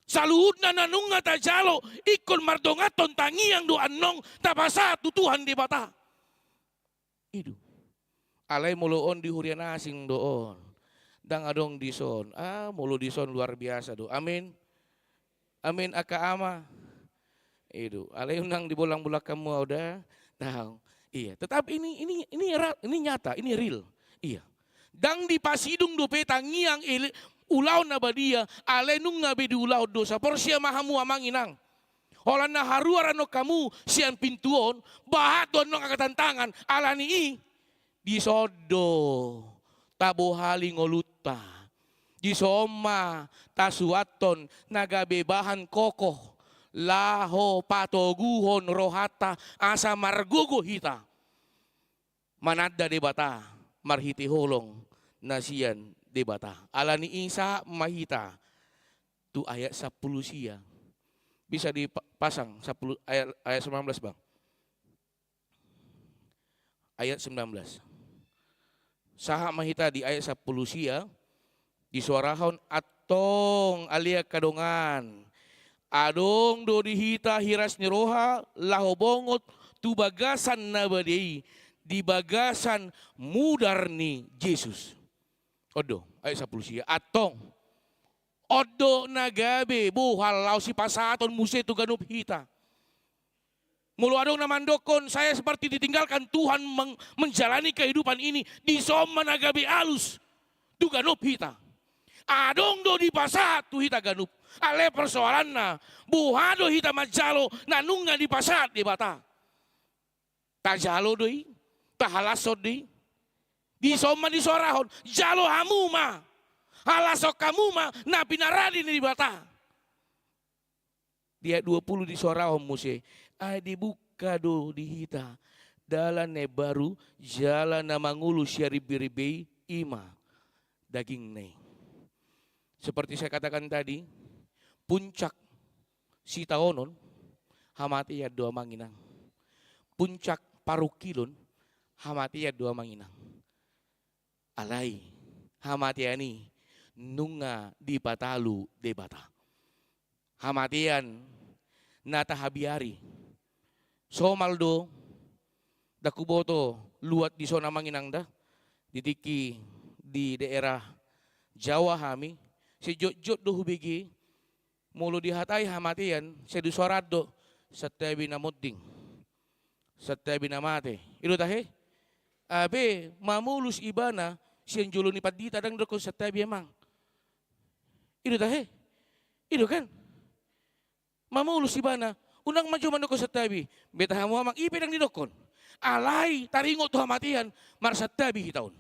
Saluhut na nanunga ta jalo. Ikon mardongaton tangiang do anong tabasa tutuhan di bata. Itu. Alay muluon di hurian asing doon. dang adong dison. Mulu dison luar biasa do. Amin. Amin aka ama. Itu, alay nang di bolang-bulak kamu udah. Tahu. Iya, tetapi ini nyata, ini real. Iya. Dang di pasidung do petang ngiang ulaw na badia, alay nung nabi di ulaw dosa. Por siya mahamu amang inang. Holan na haruaran no kamu siyan pintuon, bahaton no kakatantangan, alani i, di sodo, tabuhali ngoluta, di soma, tasuaton, nagabebahan kokoh, laho patoguhon rohata, asa margugo hita, manada debata, marhiti holong, nasiyan debata, alani isa mahita, tu ayat 10 siya. Bisa dipasang 10, ayat 19 bang. Ayat 19. Saha mahita di ayat 10 sia. Di suarahon atong alia kadongan. Adong do dihita hiras ni roha lahobongot tu bagasan na badei. Di bagasan mudar ni Yesus. Odo ayat 10 sia. Atong. Odo nagabe buhal lau si pasaton muse tu ganup hita. Mulu adong namandokon saya seperti ditinggalkan Tuhan menjalani kehidupan ini di soma nagabe alus tu ganup hita. Adong do di pasat tu hita ganup. Ale persoalan na buhado hita majalo nanunga di pasat di bata. Tajalo doi, tahalasod doi. Di soma di sorahon jalo hamu ma. Halasok kamu mah na pinaradi ni bata. Dia 20 di sorahom muse. Dibuka do dihita. Dalan ne baru jalan na mangulu syaribiribei ima. Daging ne. Seperti saya katakan tadi. Puncak si taonon. Hamati ya dua manginang. Puncak parukilon. Hamati ya dua manginang. Alai. Hamati ya ni. Nunga di batalu debata. Hamatian nata habiari. Somaldo dakuboto luat di sona manginang da. Ditiki di daerah Jawa hami. Sejot-jot do hubigi. Mulu dihatai hamatian. Sedusorado. Satabi na mudding. Satabi na mate. Ilo tahe. Abe mamulus ibana. Siyan julo ni padita dang doko satabi emang. Itu tahe. Itu kan. Mamulus ibana. Unang majuman doko satabi. Betahamu amang ipedang didokon. Alay taringo to hamatian. Marsatabi hitaon.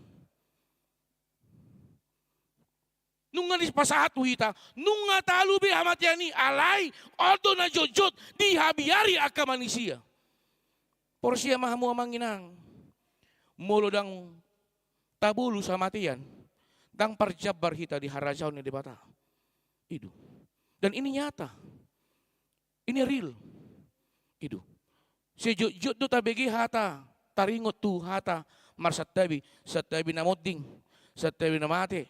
Nunga ni pasahatu hita. Nunga talubi hamatian ni. Alay. Odo na jojot. Di habiari aka manusia. Porsia mahamu amang inang. Molo dang tabulu hamatian. Dang parjabar hita di harajaw ni debata. Itu. Dan ini nyata. Ini real. Itu. Sejut-jut tu tabegi hata. Taringot tu hata. Marsatabi. Satabi na modding. Satabi na mate.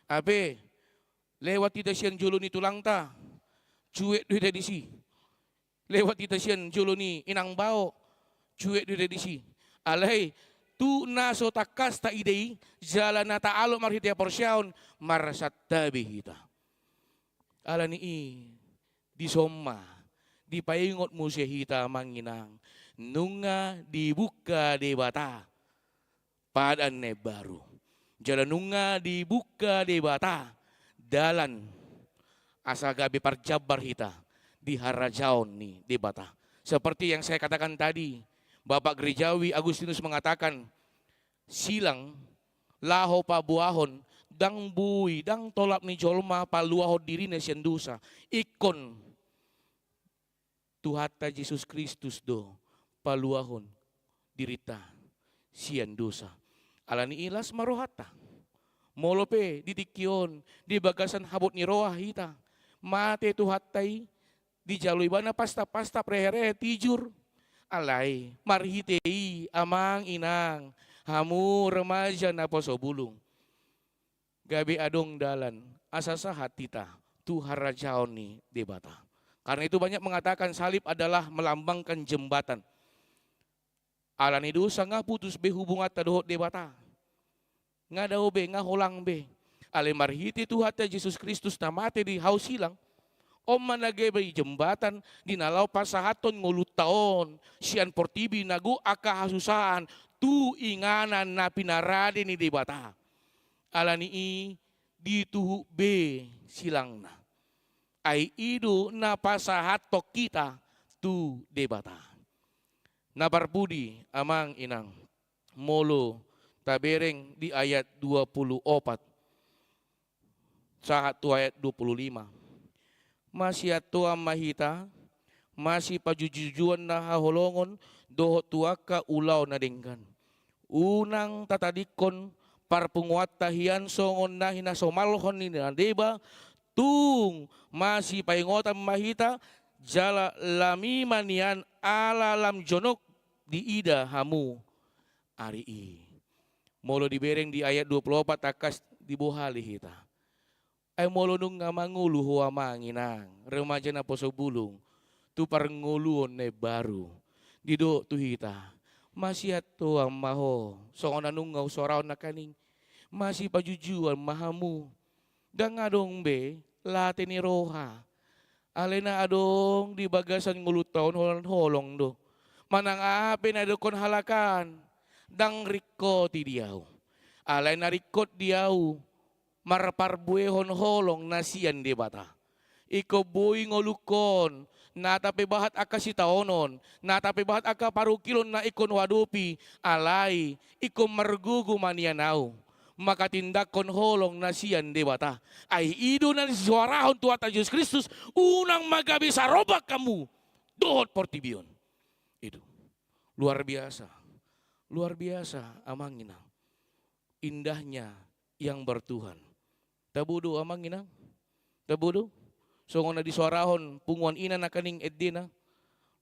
Abe. Lewat kita siyan julo ni tulang ta. Cuek du hita disi. Lewat kita siyan julo ni inang bao. Cuek du hita disi. Alay. Tu naso takas ta idei. Jalan na taalo marhitia porsyaon. Marsatabi hita. Alani di soma, di paingot mo siya hita manginang, nunga dibuka di bata, padan ne baru. Jalan nunga dibuka di bata, dalan asa gabi parjabar hita, di harajaon ni di bata. Seperti yang saya katakan tadi, Bapak Gerejawi Agustinus mengatakan, silang, laho pabuahon, dang bui, dang tolak ni jolma paluaho diri na siyan dosa. Ikon tuhata Jesus Kristus do paluahon dirita siyan dosa. Alani ilas marohata. Molope ditikyon di bagasan habot ni roha hita. Mate tuhatay di jaloy bana pasta-pasta prehere tijur. Alay marhitei amang inang hamu remaja na posobulung. Gabi adong dalan, asasa hatita, tu harajaon ni debata. Karena itu banyak mengatakan salib adalah melambangkan jembatan. Alani dosa nga putus be hubungat tadohot debata. Nga daw be, nga holang be. Ale marhiti Tuhan Yesus Kristus na mati di haus silang. O managay jembatan dinalaw pasahaton ngulut taon sian portibi nagu akahasusahan tu inganan na pinarade ni debata. Ala ni dituhu be silang na. Ay ido na pasahatok kita tu debata. Nabarpudi amang inang molo tabereng di ayat 24 sa ayat 25. Masih atua mahita, masih pajujujuan na haholongon, doho tuaka ulaw na denggan. Unang tatadikon parpunguat tahian songon na hinasomalhon ni nadeba, tung masih paingotan mahita, jala lami manian alalam jonok di ida hamu ari. Molo dibereng di ayat 24 akas dibuhali hita. Ay molo nung nga mangulu huwa manginang, remaja na poso bulung, tu parnguluon na baru, dido tu hita, masih ato ang maho, so na nung nga usoraw na kaning, masih pajujuan mahamu, dang adong be, late ni roha, alay na adong di bagasan ngulutaon holong do, manang aapin na do kon halakan, dang riko ti diyaw, alay na rikot diyaw, marparbuehon holong na siyan di bata. Iko buing olukon, natape bahat aka sitaonon, natape bahat aka parukilon na ikon wadupi, alay, iko margugu manianaw. Makatindak kon holong na siyan di bata. Ay ido na suarahon tuata Yesus Kristus, unang magabi sa robak kamu, dohot portibion. Itu, luar biasa amang inang. Indahnya yang bertuhan. Tabudo amang inang. Tabudo. So nga na disuarahon, punguan ina na kaning eddi na.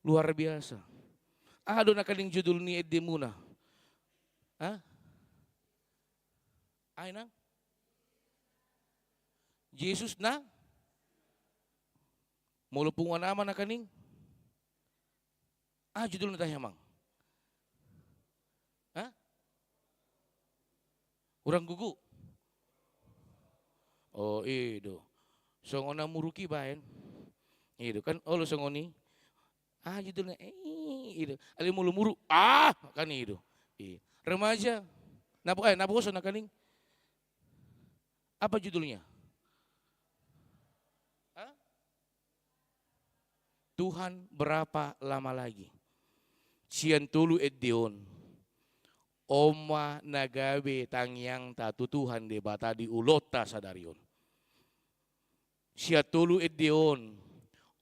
Luar biasa. Ado na kaning judul ni eddi muna. Ha? Ay nang? Jesus na? Molo punguan naman na kaning? Judul na tayo amang. Ha? Urang gugu. Oh, ido. So ngona muruki baen. Ido kan olo so ngoni. Judulnya ido. Ali mulu muru. Kan ido. Remaja. Napuso na kaning. Apa judulnya? Tuhan berapa lama lagi? Sian tulu edion. Oma nagabe tangyang tatutuhan de bata di ulota sadarion. Siya tulu edion.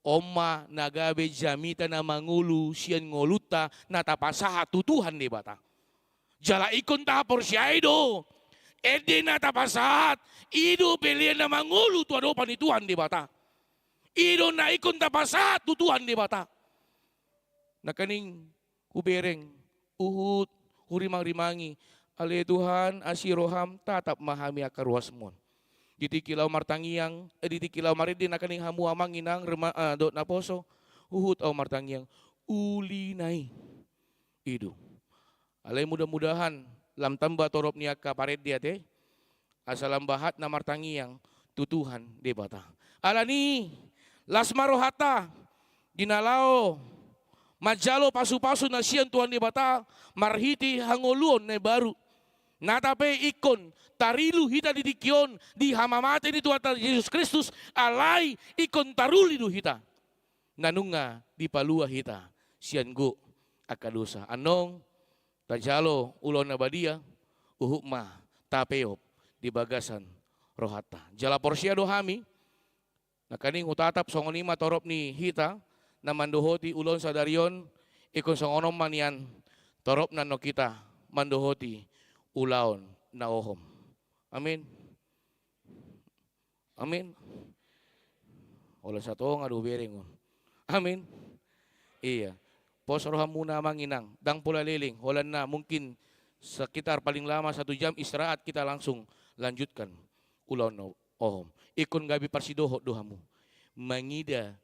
Oma nagabe jamita na mangulu siyan ngoluta na tapasaha tutuhan de bata. Jala ikon tapor siya ido. Edi na tapasahat. Ido pilihan na mangulu tuado panituhan de bata. Ido na ikon tapasahat tutuhan de bata. Nakaning kubereng uhut hurimang-rimangi. Ale Tuhan asiroham tatap mahami akaruas mon. Ditikilaw martangiang, ditikilaw maridin na kaning hamu amang inang do na poso. Uhut au martangiang, ulinay. Idu. Alay mudah-mudahan lam tamba torop niya kapared dia te. Asalam bahat na martangiang tutuhan de bata. Alani lasmarohata ginalao majalo pasu-pasu na siyan Tuhan de bata marhiti hangoluon na baru. Natape ikon tarilu hita didikyon di hamamate ni Tuhan Yesus Kristus alay ikon taruli du hita. Nanunga di palua hita siyan go akadosa. Anong tajalo ulon na badia uhukma tapeop di bagasan rohata. Jala porsia dohami nakaning hutatap songonima torop ni hita na mandohoti ulon sa darion ikon songonom manian torop na no kita mandohoti ulaon na ohom. Amin. Amin. Wala sa to nga dubering. Amin. Iya. Posroham muna manginang. Dang pula liling. Wala na mungkin sekitar paling lama 1 jam istirahat kita langsung lanjutkan ulaon na ohom. Ikon gabi parsidoho dohamu. Mangida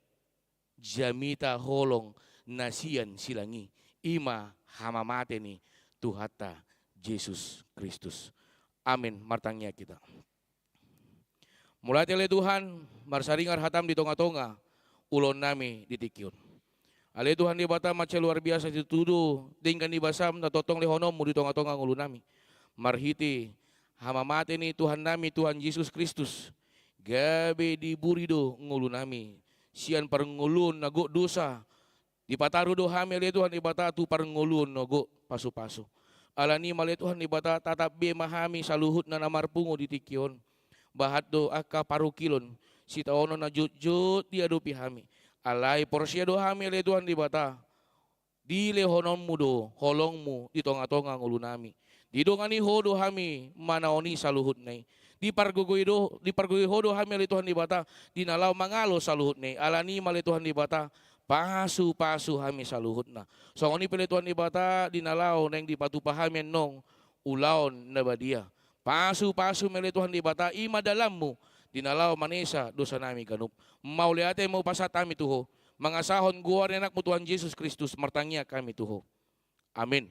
jamita holong nasian silangi. Ima hamamate ni Tuhata Yesus Kristus. Amin. Martangnya kita. Mulai tele Tuhan, marsaringar hatam di tonga-tonga, ulon nami ditikyun. Ale Tuhan di bata mace luar biasa dituduh, tingkan di basam na totong lehonomu di tonga-tonga ngulu nami. Marhiti, hamamate ni Tuhan nami, Tuhan Yesus Kristus. Gabe di burido ngulu nami. Sian parngulun nago dosa. Di pataru do hami ale Tuhan di bata tu parngulun nago pasu-pasu. Alani male Tuhan di bata tatap be mahami saluhut na namarpungo di tikyon. Bahat do aka parukilon. Si taono na jut-jut dia do pihami. Alai porsia do hami ale Tuhan di bata. Di lehononmu do holongmu di tonga-tonga ngulu nami. Di dongani hodo hami manaoni saluhut nai. Di pargugui hodo hami ale Tuhan di bata. Di nalau mangalo saluhut nai. Alani male Tuhan di bata. Pasu-pasu hami saluhut na. So ngoni pele Tuhan di bata. Di nalau neng di patu pahami nong ulaon na badia. Pasu-pasu mele Tuhan di bata. Ima dalammu. Di nalau manesa dosa nami kanup. Mau liate mau pasatami tuho. Mangasahon guar anak mo Tuhan Yesus Kristus. Martangnya kami tuho. Amin.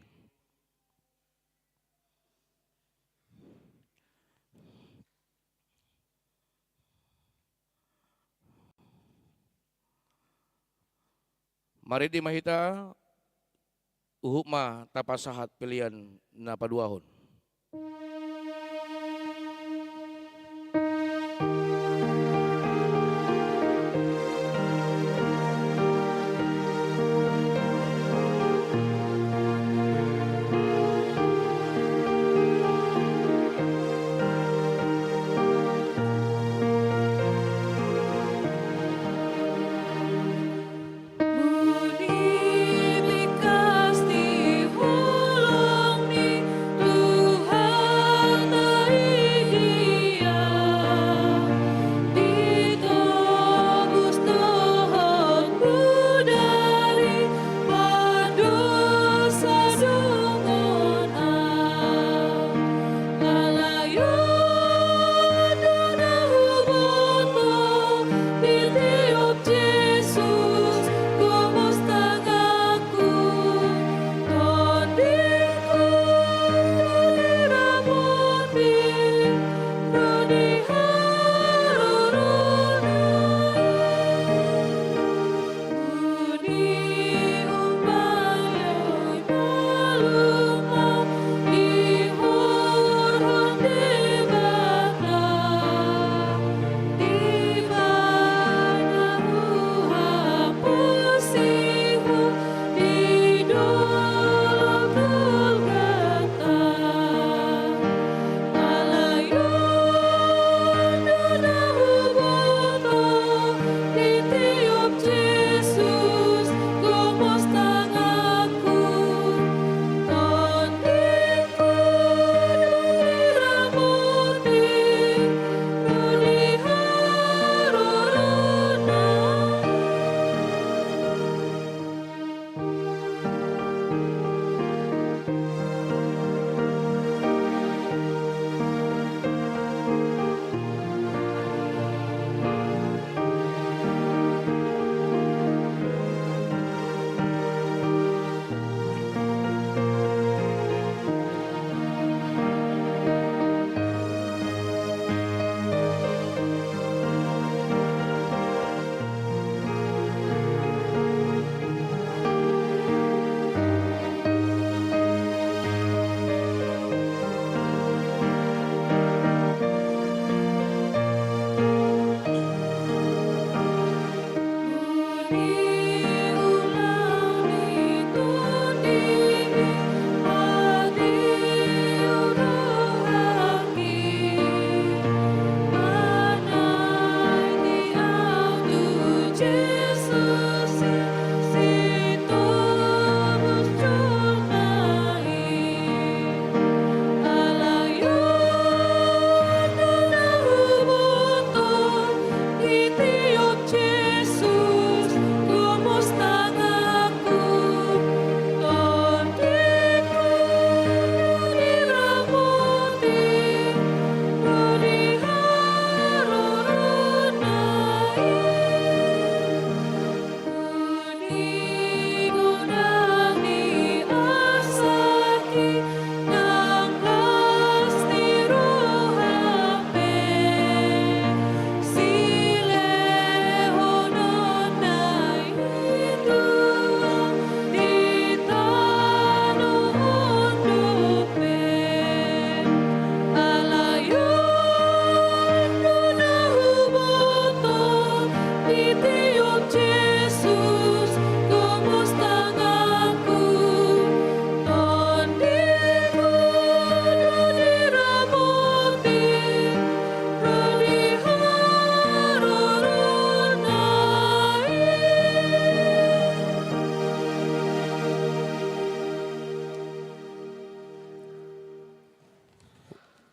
Mari di mahita uhukma tapasahat pilihan na paduahon. Budi bekas di hulung ni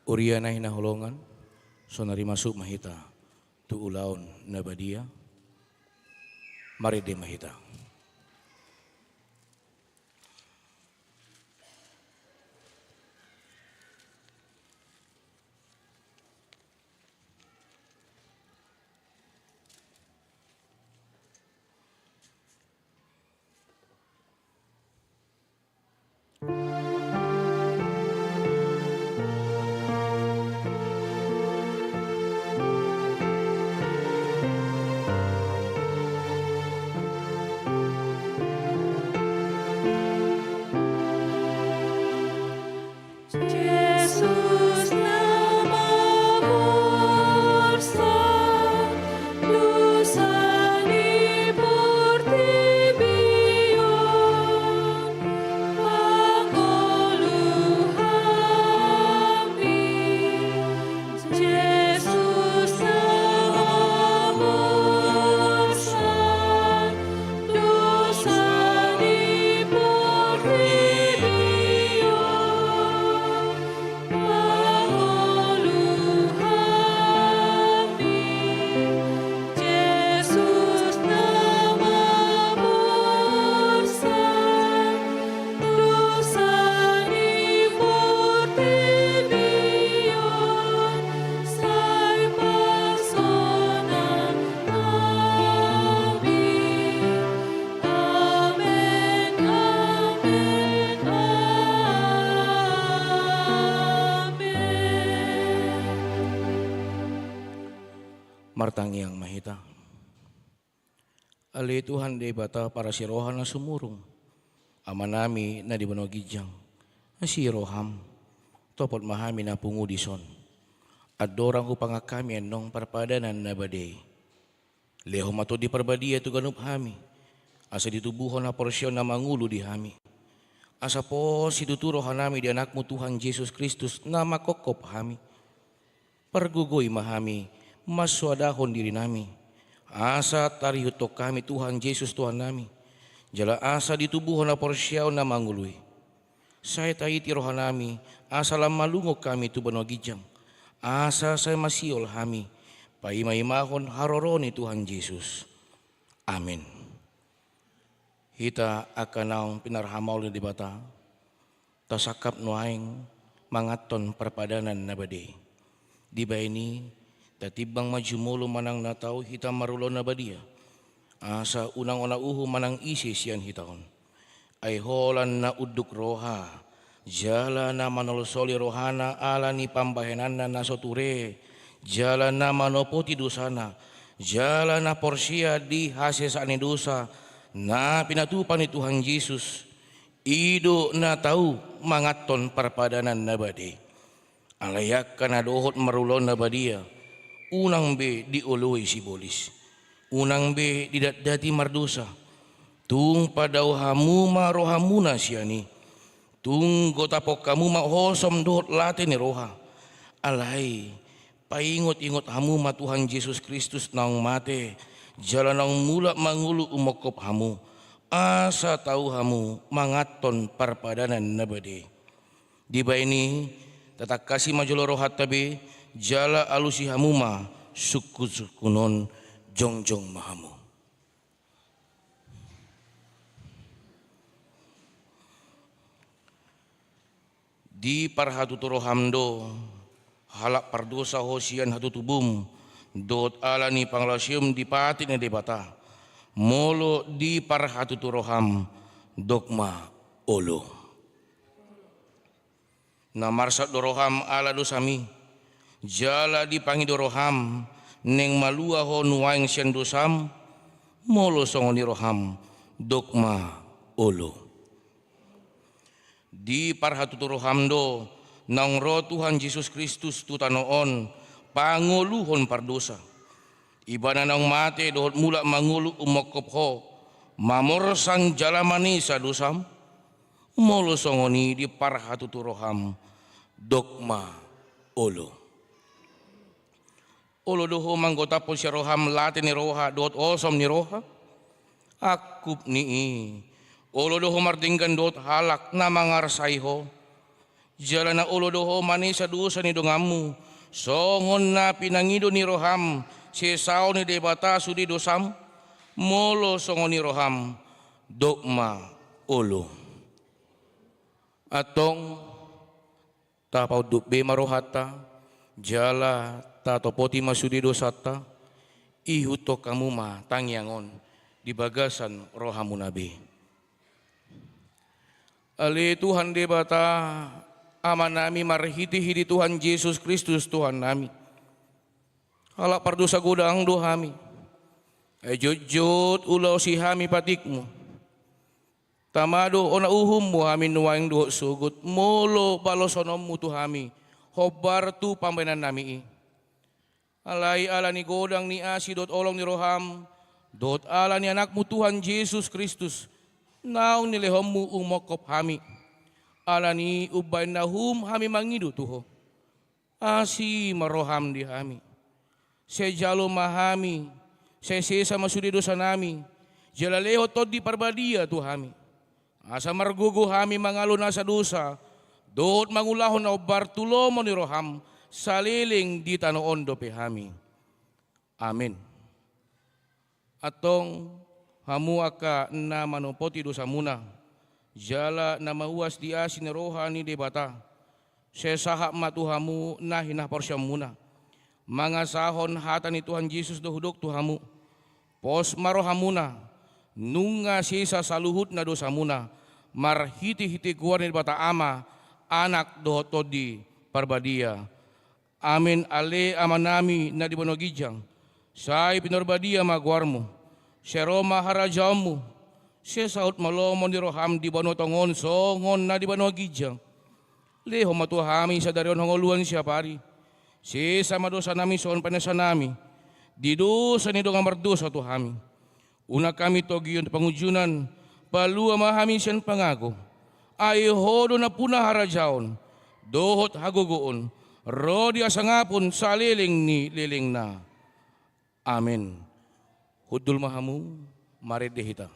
Uriya na hinahulongan, so narimasuk mahita, tu ulaon na badia, maride mahita. Yesus nama Borsa, dosa dipertibion, pangolu kami. Yesus nama Borsa, dosa dipertibion. Yesus nama Borsa, dosa dipertibion, sai pasonan kami. Amin, amin, amin. Martang yang mahita. Ali Tuhan de bata para sirohan na sumurong. Amanami na di banogijang. Siroham. Topot mahami na pungudison. Adorang upang kami anong parpadanan na baday. Leho mato di parbadia tu ganup hami. Asa ditubuhon na porsyon na mangulo di hami. Asa po situturo hanami di anakmu Tuhan Yesus Kristus na makokop hami. Pergugoy mahami. Maswadahon diri nami. Asa tarihutok kami Tuhan Yesus Tuhan nami. Jala asa ditubuhon na porsyaw na mangului. Saya tayo tirohan nami. Asa lam malungok kami tu banogijang. Asa saya masiol hami. Paimahimahon haroroni Tuhan Yesus. Amin. Hita akan naong pinarhamaw di bata. Tasakap nuaing mangaton perpadanan na bade. Di ba ini tatibang majumulo manang nataw hita marulo na badia. Asa unang unauho manang isis yan hitaon. Ay holan na uduk roha. Jala na manolosoli rohana ala ni pambahenan na nasoture. Jala na manopoti dosana. Jala na porsya di hasil sa dosa. Na pinatupan ni Tuhan Yesus. Ido na tau mangaton parpadanan na badi. Alayak ka na dohot marulo na badia. Unang be di uluy si bolis. Unang be di dati mardosa. Tung padaw hamuma rohamuna siya ni. Tung gotapok kamu mahosom dohot late ni roha. Alay, paingot-ingot hamuma Tuhan Yesus Kristus nang mate. Jalan nang mula mangulu umokop hamu. Asa tahu hamu mangaton parpadanan nabade. Di ba ini tatak kasih majolo rohat tabi. Jala alusi hamuma sukunon jongjong mahamu. Di parhatuturo hamdo halak pardosa hosian hatutubum dot alani panglasyum di pati na debata molo di parhatuturo ham dogma olo. Na marsat doroham ala dosami. Jala di pangidoroham neng malua ho nuwaing siyan dosam molo songoni roham dogma olo. Di parhatutoroham do nang ro Tuhan Yesus Kristus tutanoon panguluhon pardosa. Ibana nang mate dohot mula mangulu umokop ho mamorsang jalamani sa dosam molo songoni di parhatutoroham dogma olo. Olo doho manggota po siya roham late ni roha dot osom ni roha. Akup ni olo doho martinggan dot halak na mangarsay ho. Jalan na ulo doho mani sa dusa ni dongamu. Songon na pinangido ni roham. Sesao ni debata sudi dosam. Molo songon ni roham. Dokma ulo. Atong tapaw dukbe marohata. Jala tatopoti masudi dosata. Ihuto kamu ma tangyangon. Di bagasan rohamu nabi. Ali Tuhan debata ama nami marhiti-hiti Tuhan Yesus Kristus Tuhan nami. Halak pardosa godang dohami. Jujut ulau si hami patikmu. Tamado ona uhummu hami nuwaing doh sugut. Molo balosonommu tuhami. Hobar tu pambenan nami. Alai ala ni godang ni asi dot olong ni roham. Dot ala ni anakmu Tuhan Yesus Kristus. Naung ni lehommu umokop hami. Alani ubay nahum hami mangidu tuho. Asi maroham di hami. Sejalo mahami. Sesesa masudi dosa nami. Jalaleho tod di parbadia tu hami. Asa margugo hami mangalun asa dosa. Dot mangulahon na ubar tulomo ni roham. Saliling di tanoon dope hami. Amin. Atong hamu aka na manupoti dosa muna. Jala na mahuas di asin rohani debata. Sesahak matuhamu na hinah porsyam muna. Mga sahon hata ni Tuhan Yesus dohudok tuhamu. Pos marohamuna. Nunga sisa saluhut na dosa muna. Marhiti-hiti kuar ni debata ama. Anak dohotodi parbadia. Amin ale amanami na dibonogijang. Say pinorbadia maguarmu. Seroma harajamu. Siya saot malomon di roham di bano tongon songon na di bano gijang. Leho matuhami sa darion hongoluan siya pari. Si sama dosa nami soon panasa nami. Di dosa ni dongang mardosa tuhami. Una kami togiyon pangujunan. Palua mahami siyan pangago. Ay hodo na punah harajaon. Dohot hagugoon. Rodi asangapon sa liling ni liling na. Amin. Hudul mahamu marid dehita.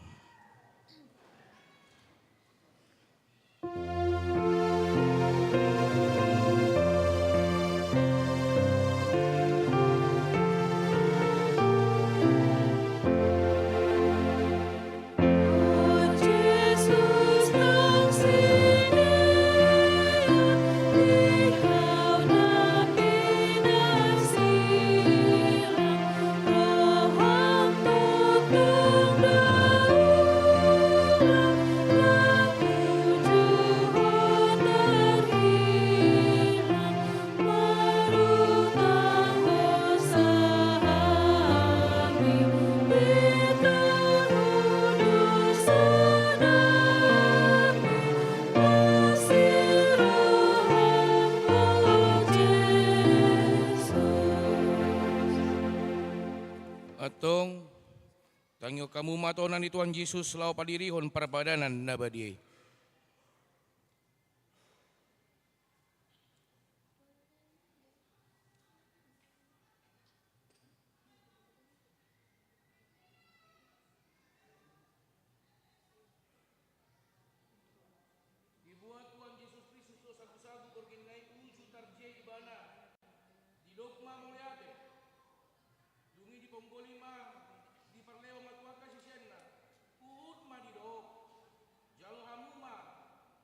Atong tangyo kamu matonan ni Tuhan Yesus lau padirihon parpadanan nabadiay. Dibuat Tuhan Yesus Kristus to sagu-sagu bergenai uju tarjei ibana di dogma muliate. Dungi di ponggolima di parleo matuaka sisienna. Uut ma di dog. Jalo hamu ma.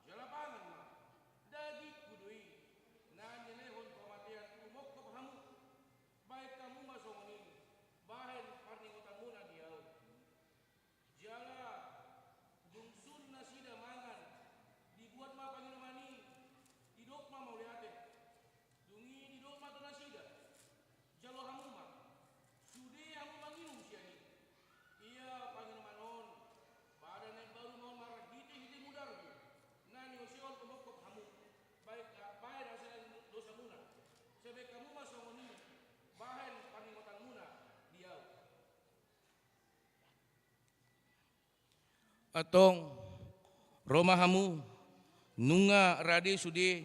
Jala pangan ma. Dagi kudui. Na nilehon pamatian umokop hamu. Baik kamu ma songoni. Bahen parningotan muna diau. Jala gungsun na sida mangan. Dibuat ma panginamani. Di dogma muliate. Dungi di dogma to nasida. Jalo hamu ma. Sude yang manginum siani. Ia panginomanon. Pada naik baru mau marah hiti mudarmu. Nani usion pemokop hamu. Baik baik hasil dosa muna. Sebab kamu masuk ini. Bahan panimotan muna diau. Atong Roma hamu. Nunga rade sude.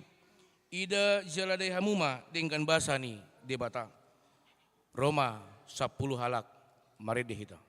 Ida jaladai hamuma dengan bahasa ni debata. Roma 10 halak. Mari dihita.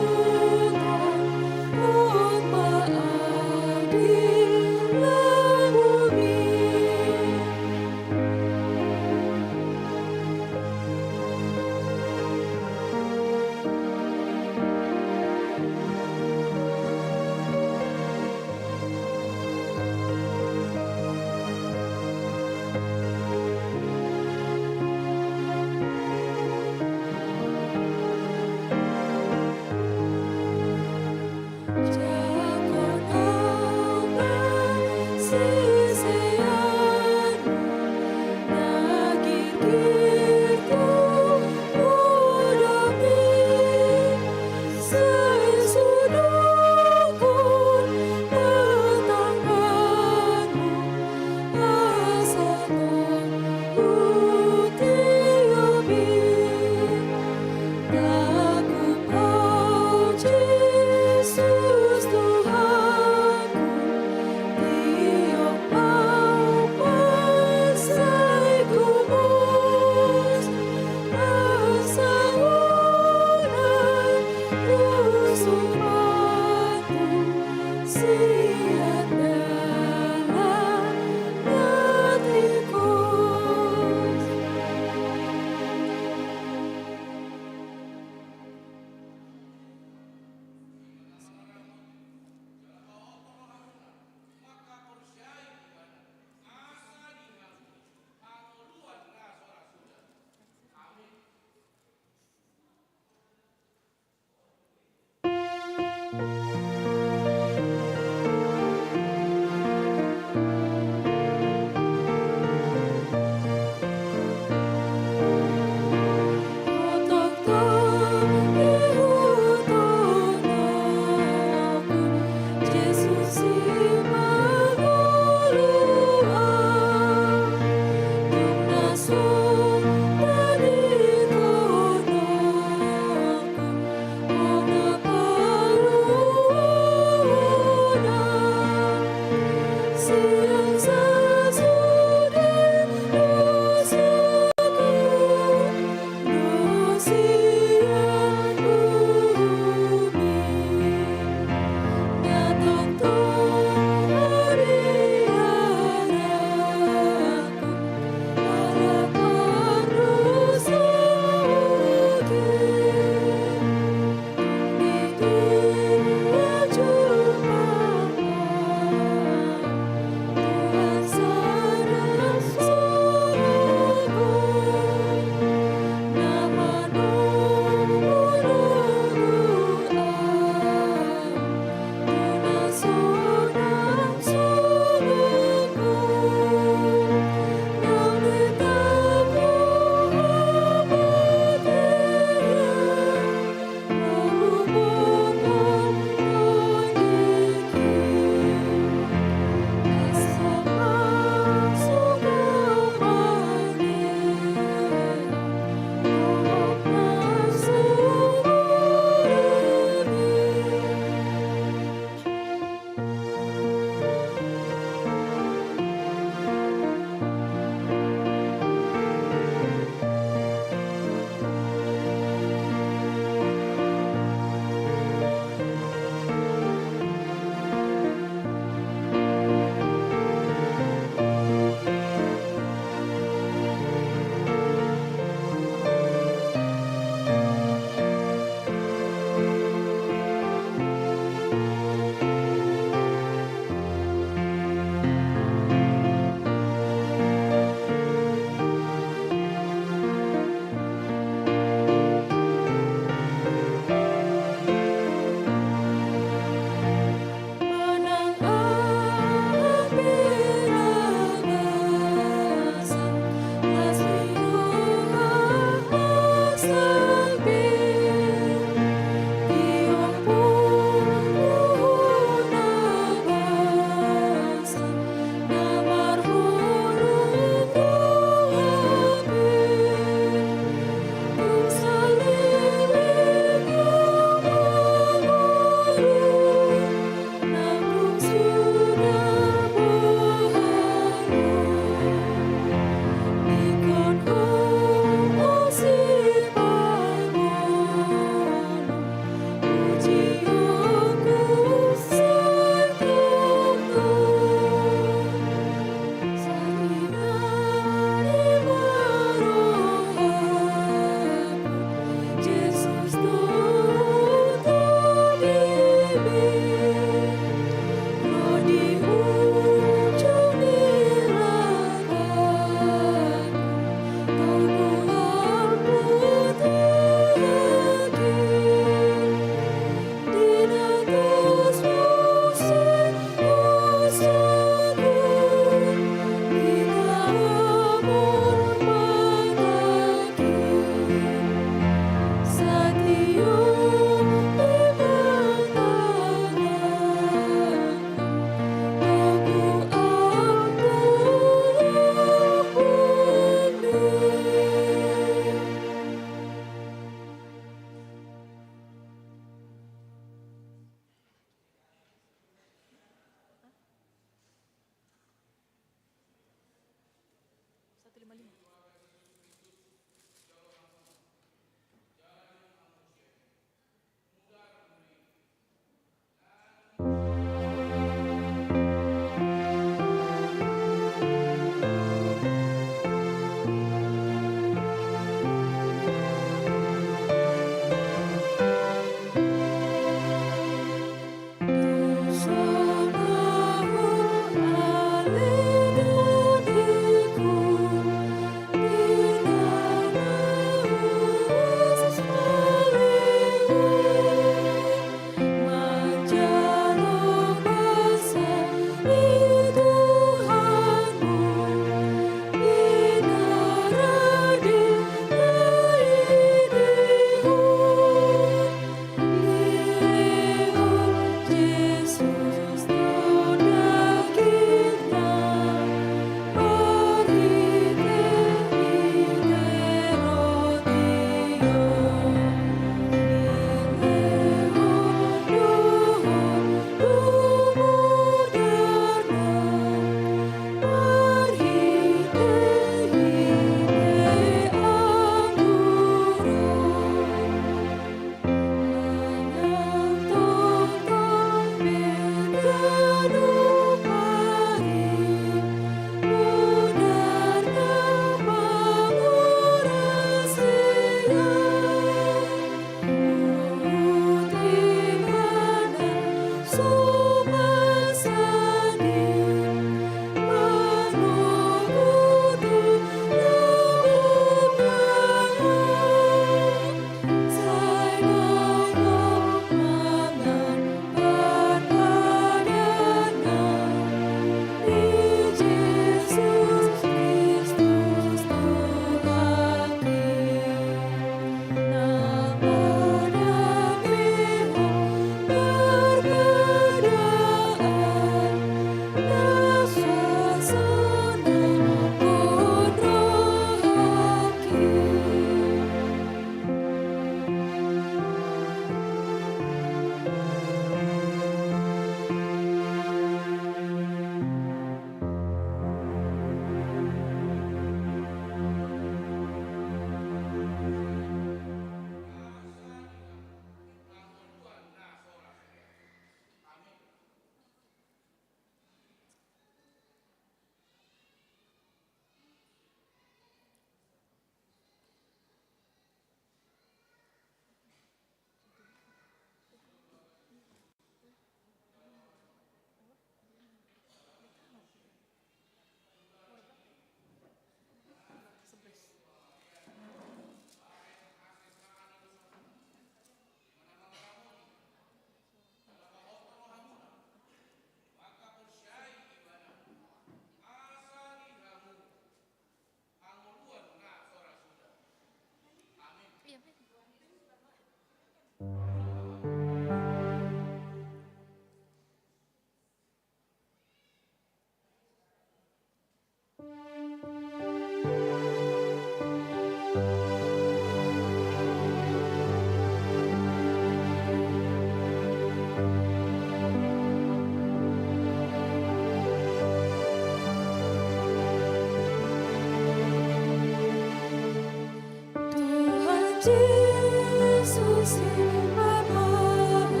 Jesus in my mind.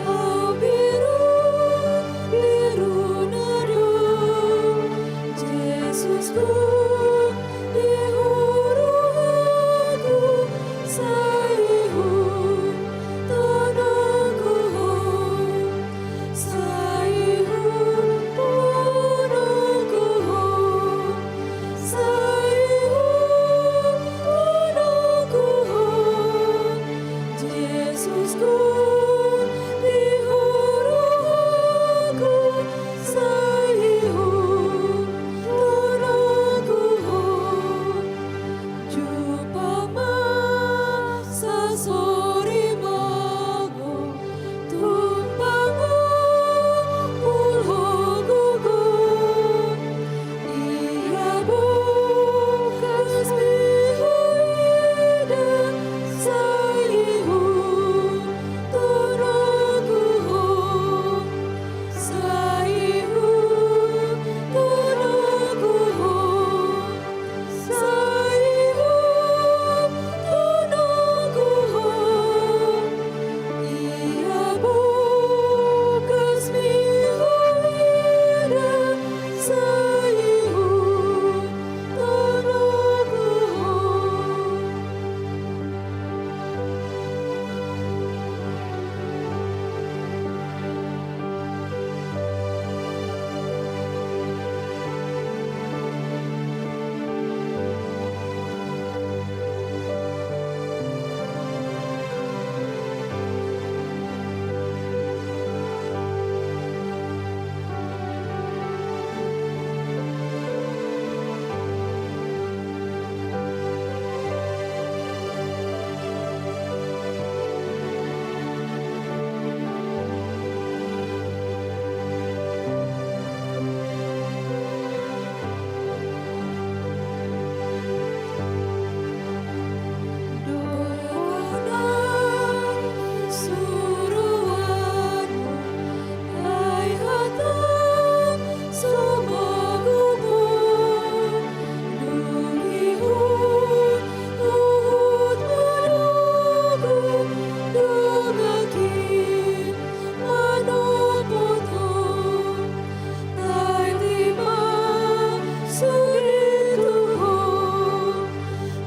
Oh, biru, biru nado. Jesusku di huruku, saihu tonoku ho, saihu tonoku ho, saihu tonoku ho. Jesusku di huruku, saihu tonoku ho. Jupama sasori mago, tumpango pulho gugu. Ia bukas bihu ida, saihu tonoku ho, saihu tonoku ho, saihu tonoku ho. Ia bukas bihu ida, saihu tonoku ho. Doakan suruhanmu, hai hatam sumagumu. Dulihun uhud menunggu, dungakin manopoto. Tai timang suri Tuhan,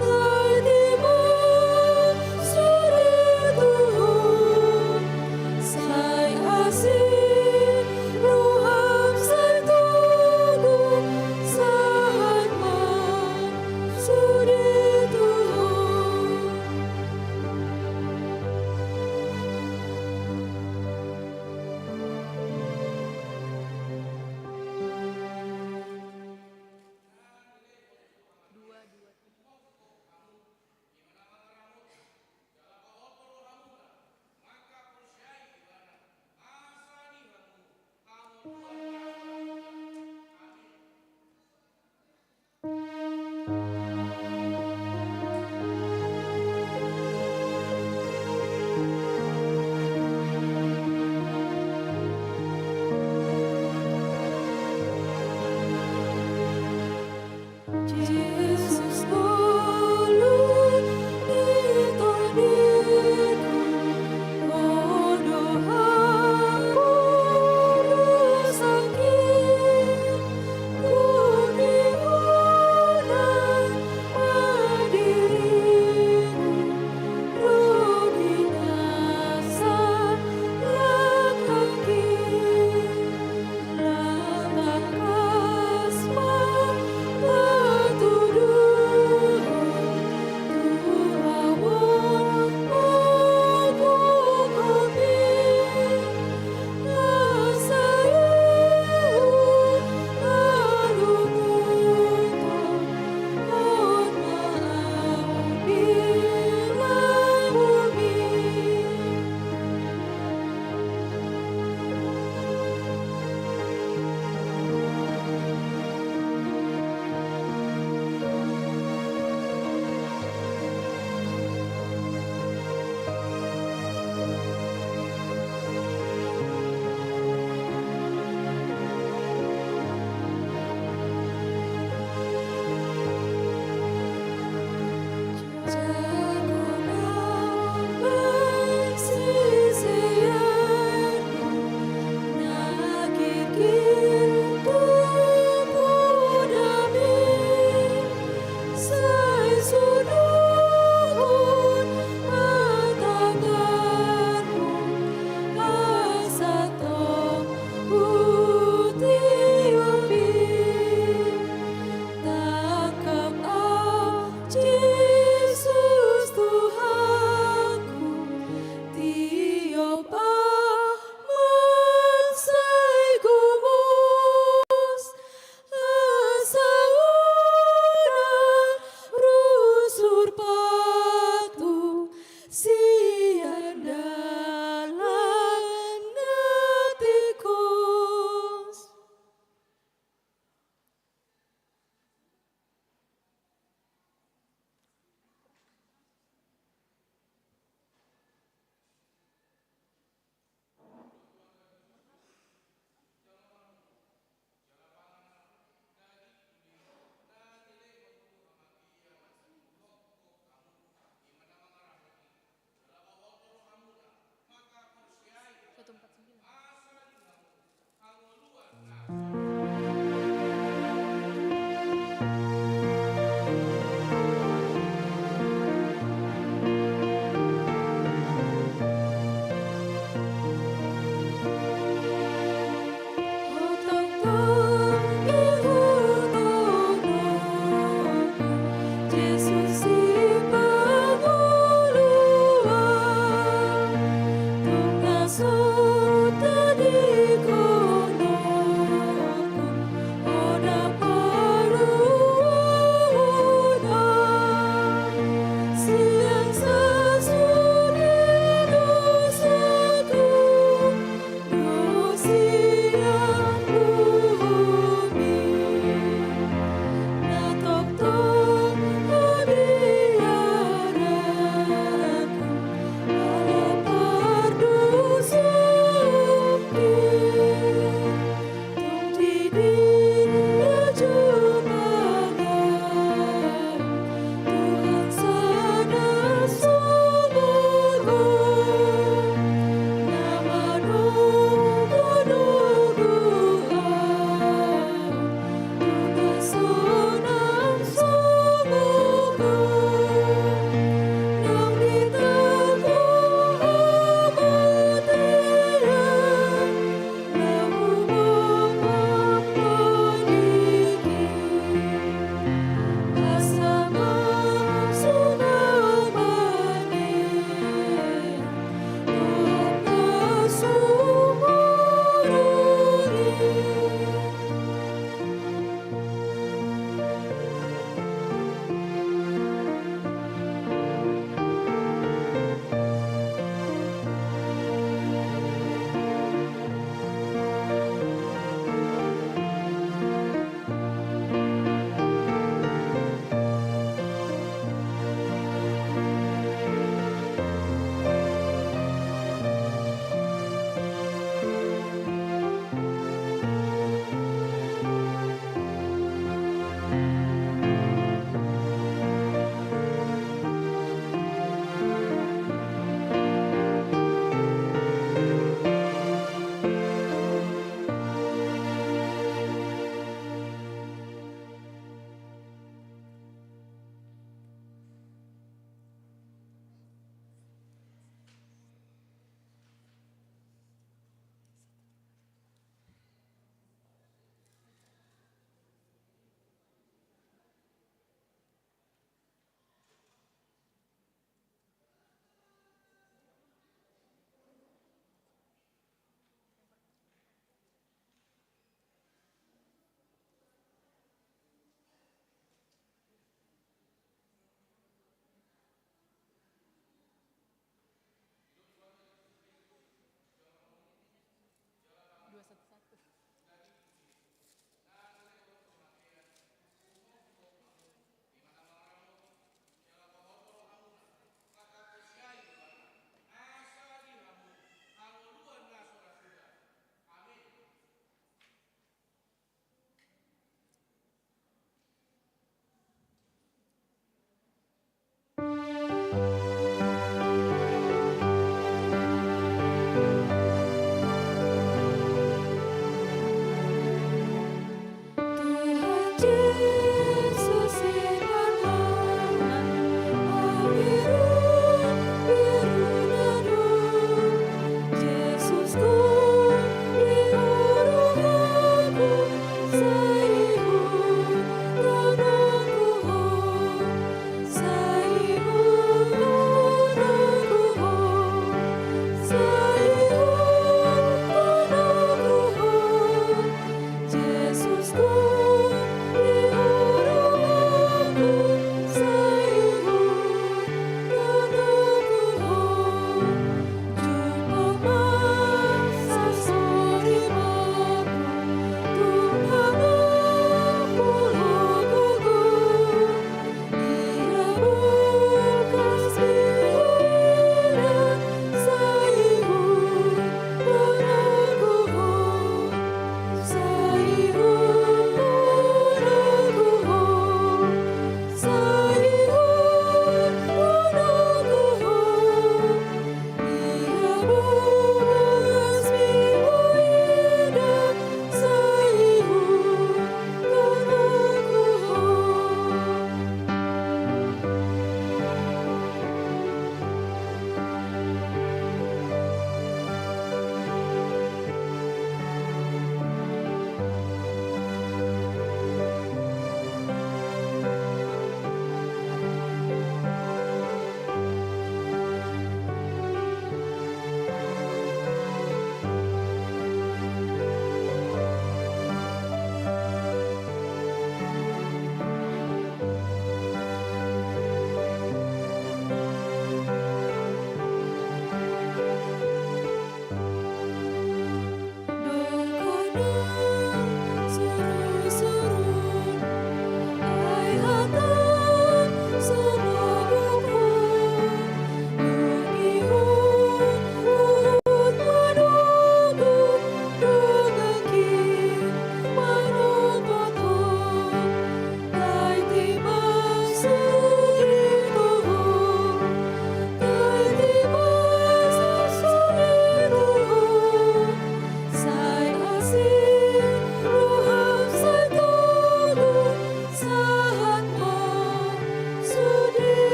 tai timang suri Tuhan. Sai asih ruham sai tugu, saat man suri Tuhan. Yesus ulun ditoniku, odohan puluh sakit, kunihunan adiriku, rubinasa lakaki, langkah kasma patuduhan, tuawon aku kami, asaihu alumutan, on maambilan bumi. Jago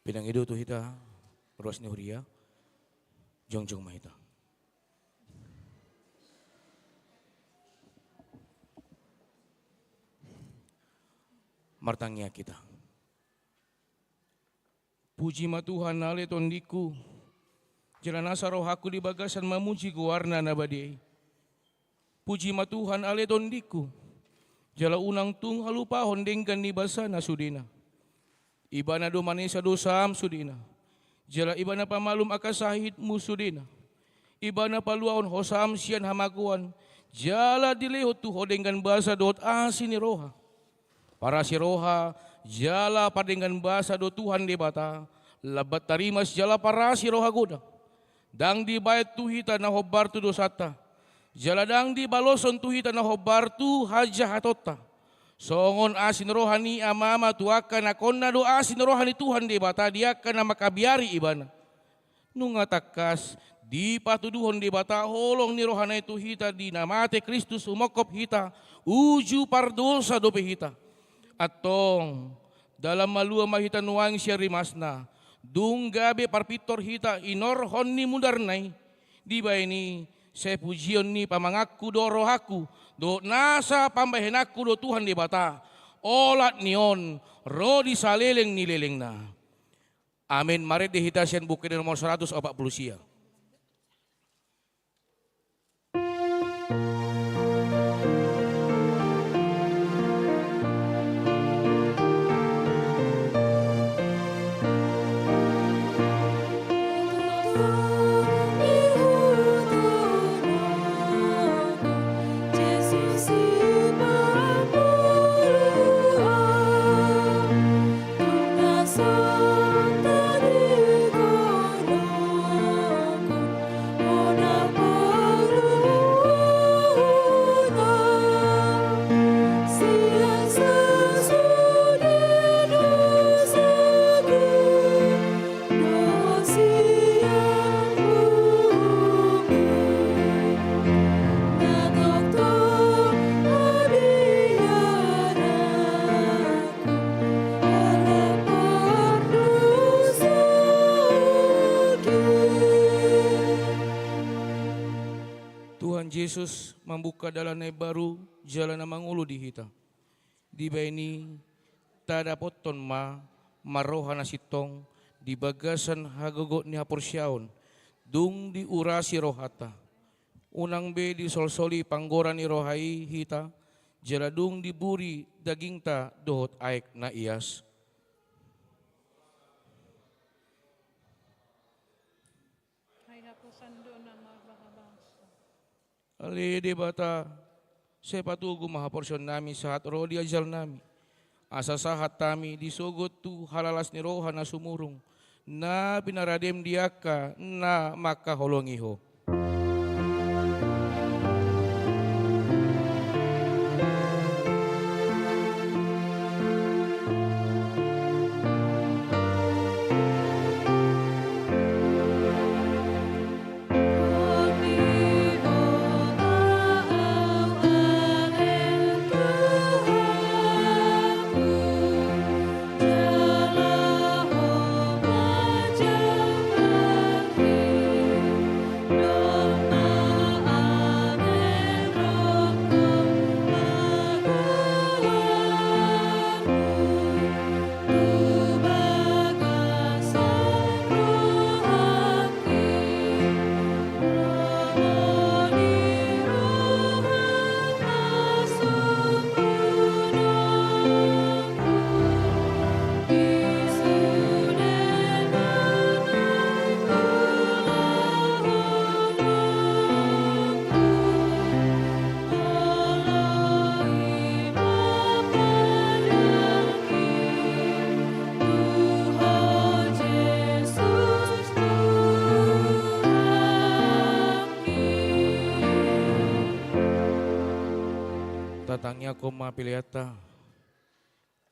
Pinang ido tu hita, ruas ni huria, jong mahita. Martangnya kita. Puji ma Tuhan ale tondiku, jalan asa rohaku di bagasan memuji warna nabadi. Puji ma Tuhan ale tondiku, jala unang tung halupa hondengkan di basana sudina. Ibana do manisa dosam sudina. Jala ibana pamalum akasahitmu sudina. Ibana paluaon hosam sian hamakuan. Jala dilehot tu hodengkan basa dot asini roha. Para si roha jala padengkan basa do Tuhan debata. Labat tarimas jala para si roha goda. Dang di bayat tu hita na hobar tu dosata. Jala dang di baloson tu hita na hobar tu haja hatota. Songon asin rohani amama tuakan akon na do asin rohani Tuhan di bata dia kana makabiari ibana. Nunga takas di patuduhon di bata holong ni rohana itu hita di namate Kristus umokop hita uju pardosa dope hita. Atong dalam malua mahita nuang siya rimasna dung gabe parpitor hita inorhon ni mudarnay di ba ini saya pujion ni pamangaku do rohaku do nasa pambahenaku do Tuhan di bata olat nion, rodi saleleng nileleng na. Amin. Mari dihitasian buku nomor 140 sia. Tuhan Yesus membuka jalan baru, jalan mangulu di hita. Di baini tada poton marohana sitong di bagasan hagogo ni haporsyaon dung di urasi rohata. Unang be di solsoli panggoran ni rohai hita, jaladung di buri dagingta dohot aek na ias. Ali di bata sepatugu mahaporsyon nami sahat rodi ajal nami. Asa sahat tami disugot tu halalas ni roha na sumurung. Na pinaradem diaka na makaholongiho. Tatangnya koma piliata.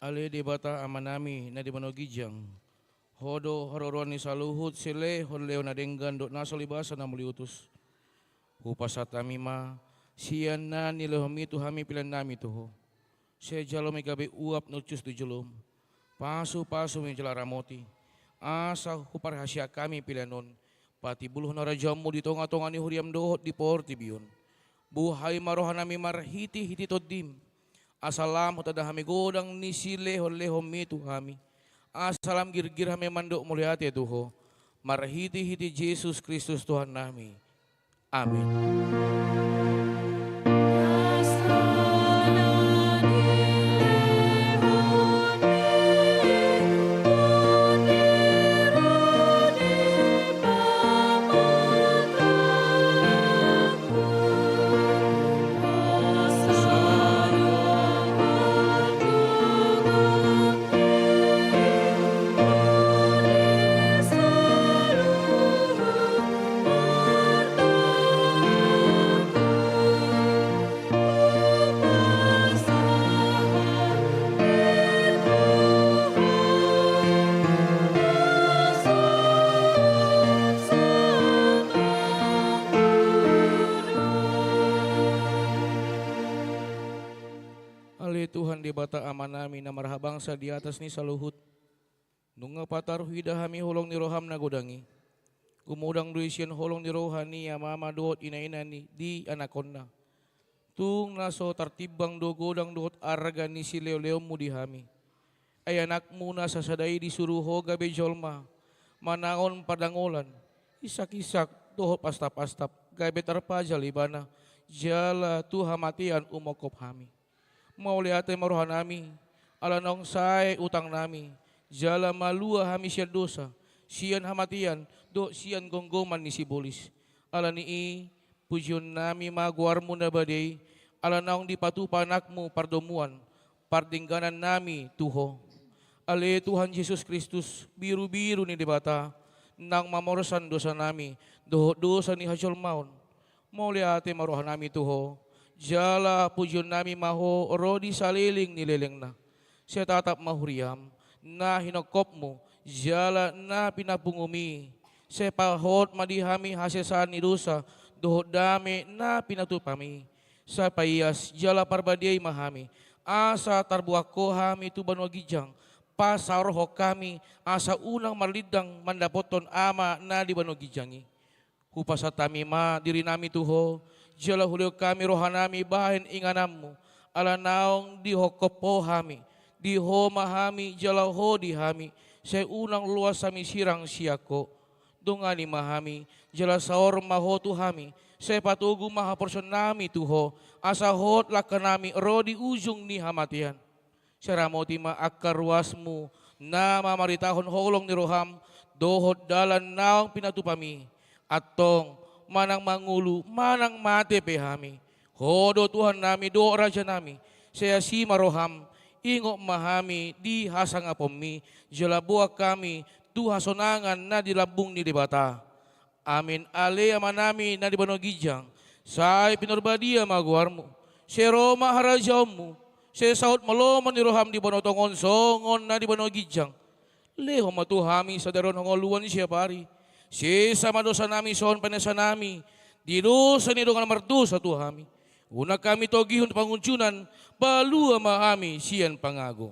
Ale di bata amanami na di manogijang. Hodo hororuan ni saluhut sile honleo na denggan dot nasolibasa na muliutus. Hupasatami ma siyan na nilehomi tu hami pilan nami tuho. Se jalo mi gabi uap nucus tu jelum. Pasu mi jelaramoti. Asa huparhasia kami pilanon. Pati buluh narajamu di tonga-tonga ni huriam dohot di porti biun. Buhay marohanami marhiti hiti todim. Asalam tada hami godang ni silehon lehom itu hami. Asalam girgir hami mandok muliate tuho. Marhiti hiti Yesus Kristus Tuhan nami. Amin. Tuhan di bata amanami na marhabangsa di atas ni saluhut. Nunga pataruh hidahami holong ni roham na godangi. Kumudang duisyan holong ni rohani ya mama doot ina-ina ni di anakon na. tung naso tartibang dogodang dohot arga ni si leo mu di hami. Ay anakmu na sasaday disuruho gabi jolma, manaon padangolan, isak-isak dohot pastap-pastap, gabi tarpajal ibana, jala tu hamatian umokop hami. Mauli ate maruhan nami, alanong say utang nami, jala malua hami siya dosa, siyan hamatian, do siyan gonggoman ni si bolis. Alani pujion nami maguar mo na baday, alanaong di patupanakmu pardomuan, pardingganan nami tuho. Ale Tuhan Yesus Kristus, biru-biru ni debata, nang mamorosan dosa nami, dosa ni hajol maun. Mauli ate maruhan nami tuho, jala pujion nami maho, rodi saliling nileleng na. Siya tatap mahuriam, na hinokop mo, jala na pinapungumi. Siya pahot madihami hasesan ni dosa, dohot dami na pinatupami. Sa payas, jala parbadiay mahami, asa tarbuak ko hami tuban wagijang, pasaroho kami, asa unang marlidang mandapoton ama na di banogijangi. Hupasa tami ma, diri nami tuho, jala hulio kami rohanami bahin inganam mo, alanaong di hokopo hami, di ho mahami, jala ho di hami, sa unang luwas sami sirang siyako, dungani mahami, jala saor mahotu hami, sa patugu mahaporson nami tuho, asa hot lakanami, rodi ujung ni hamatian. Saramoti ma akarwasmu na mamaritahon holong ni roham, dohot dalan naong pinatupami, atong manang mangulu, manang mate pehami. Hodo Tuhan nami, do raja nami, saya si maroham, ingo mahami, di hasangapomi, jalabuak kami, tuhasonangan na dilabung ni debata. Amin ale amanami na dibanogijang, say pinurbadia maguarmu, seroma harajawmu, se saud maloman ni roham di banotongon songon na di banogijang. Leho matuhami sa daron hongoluan siya pari. Si sama dosa nami son panesa nami, di dosa ni dongan martu sa tuhami. Una kami togihon panguncunan, balua mahami siyan pangago.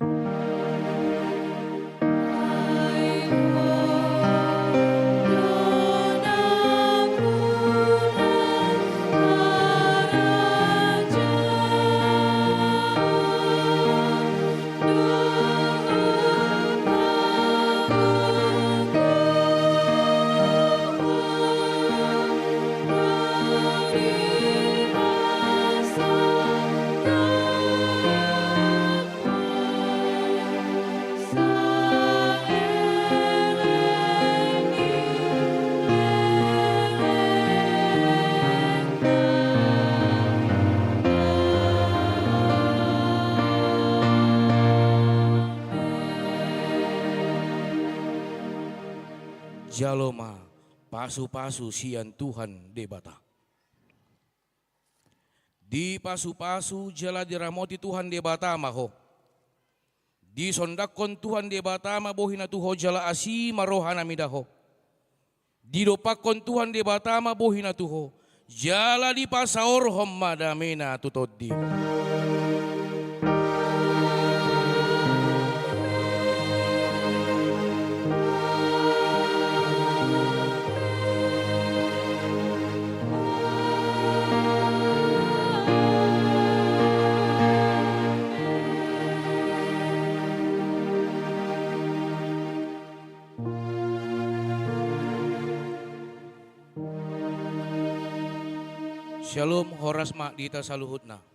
Jaloma, pasu-pasu sian Tuhan debata. Di pasu-pasu jala diramoti Tuhan debata maho. Di sondakon Tuhan debata mabohin na tuho jala asi marohana midaho. Di dopakon Tuhan debata mabohin na tuho jala di pasaor homma damena tutod di. Shalom horas mak dita saluhutna.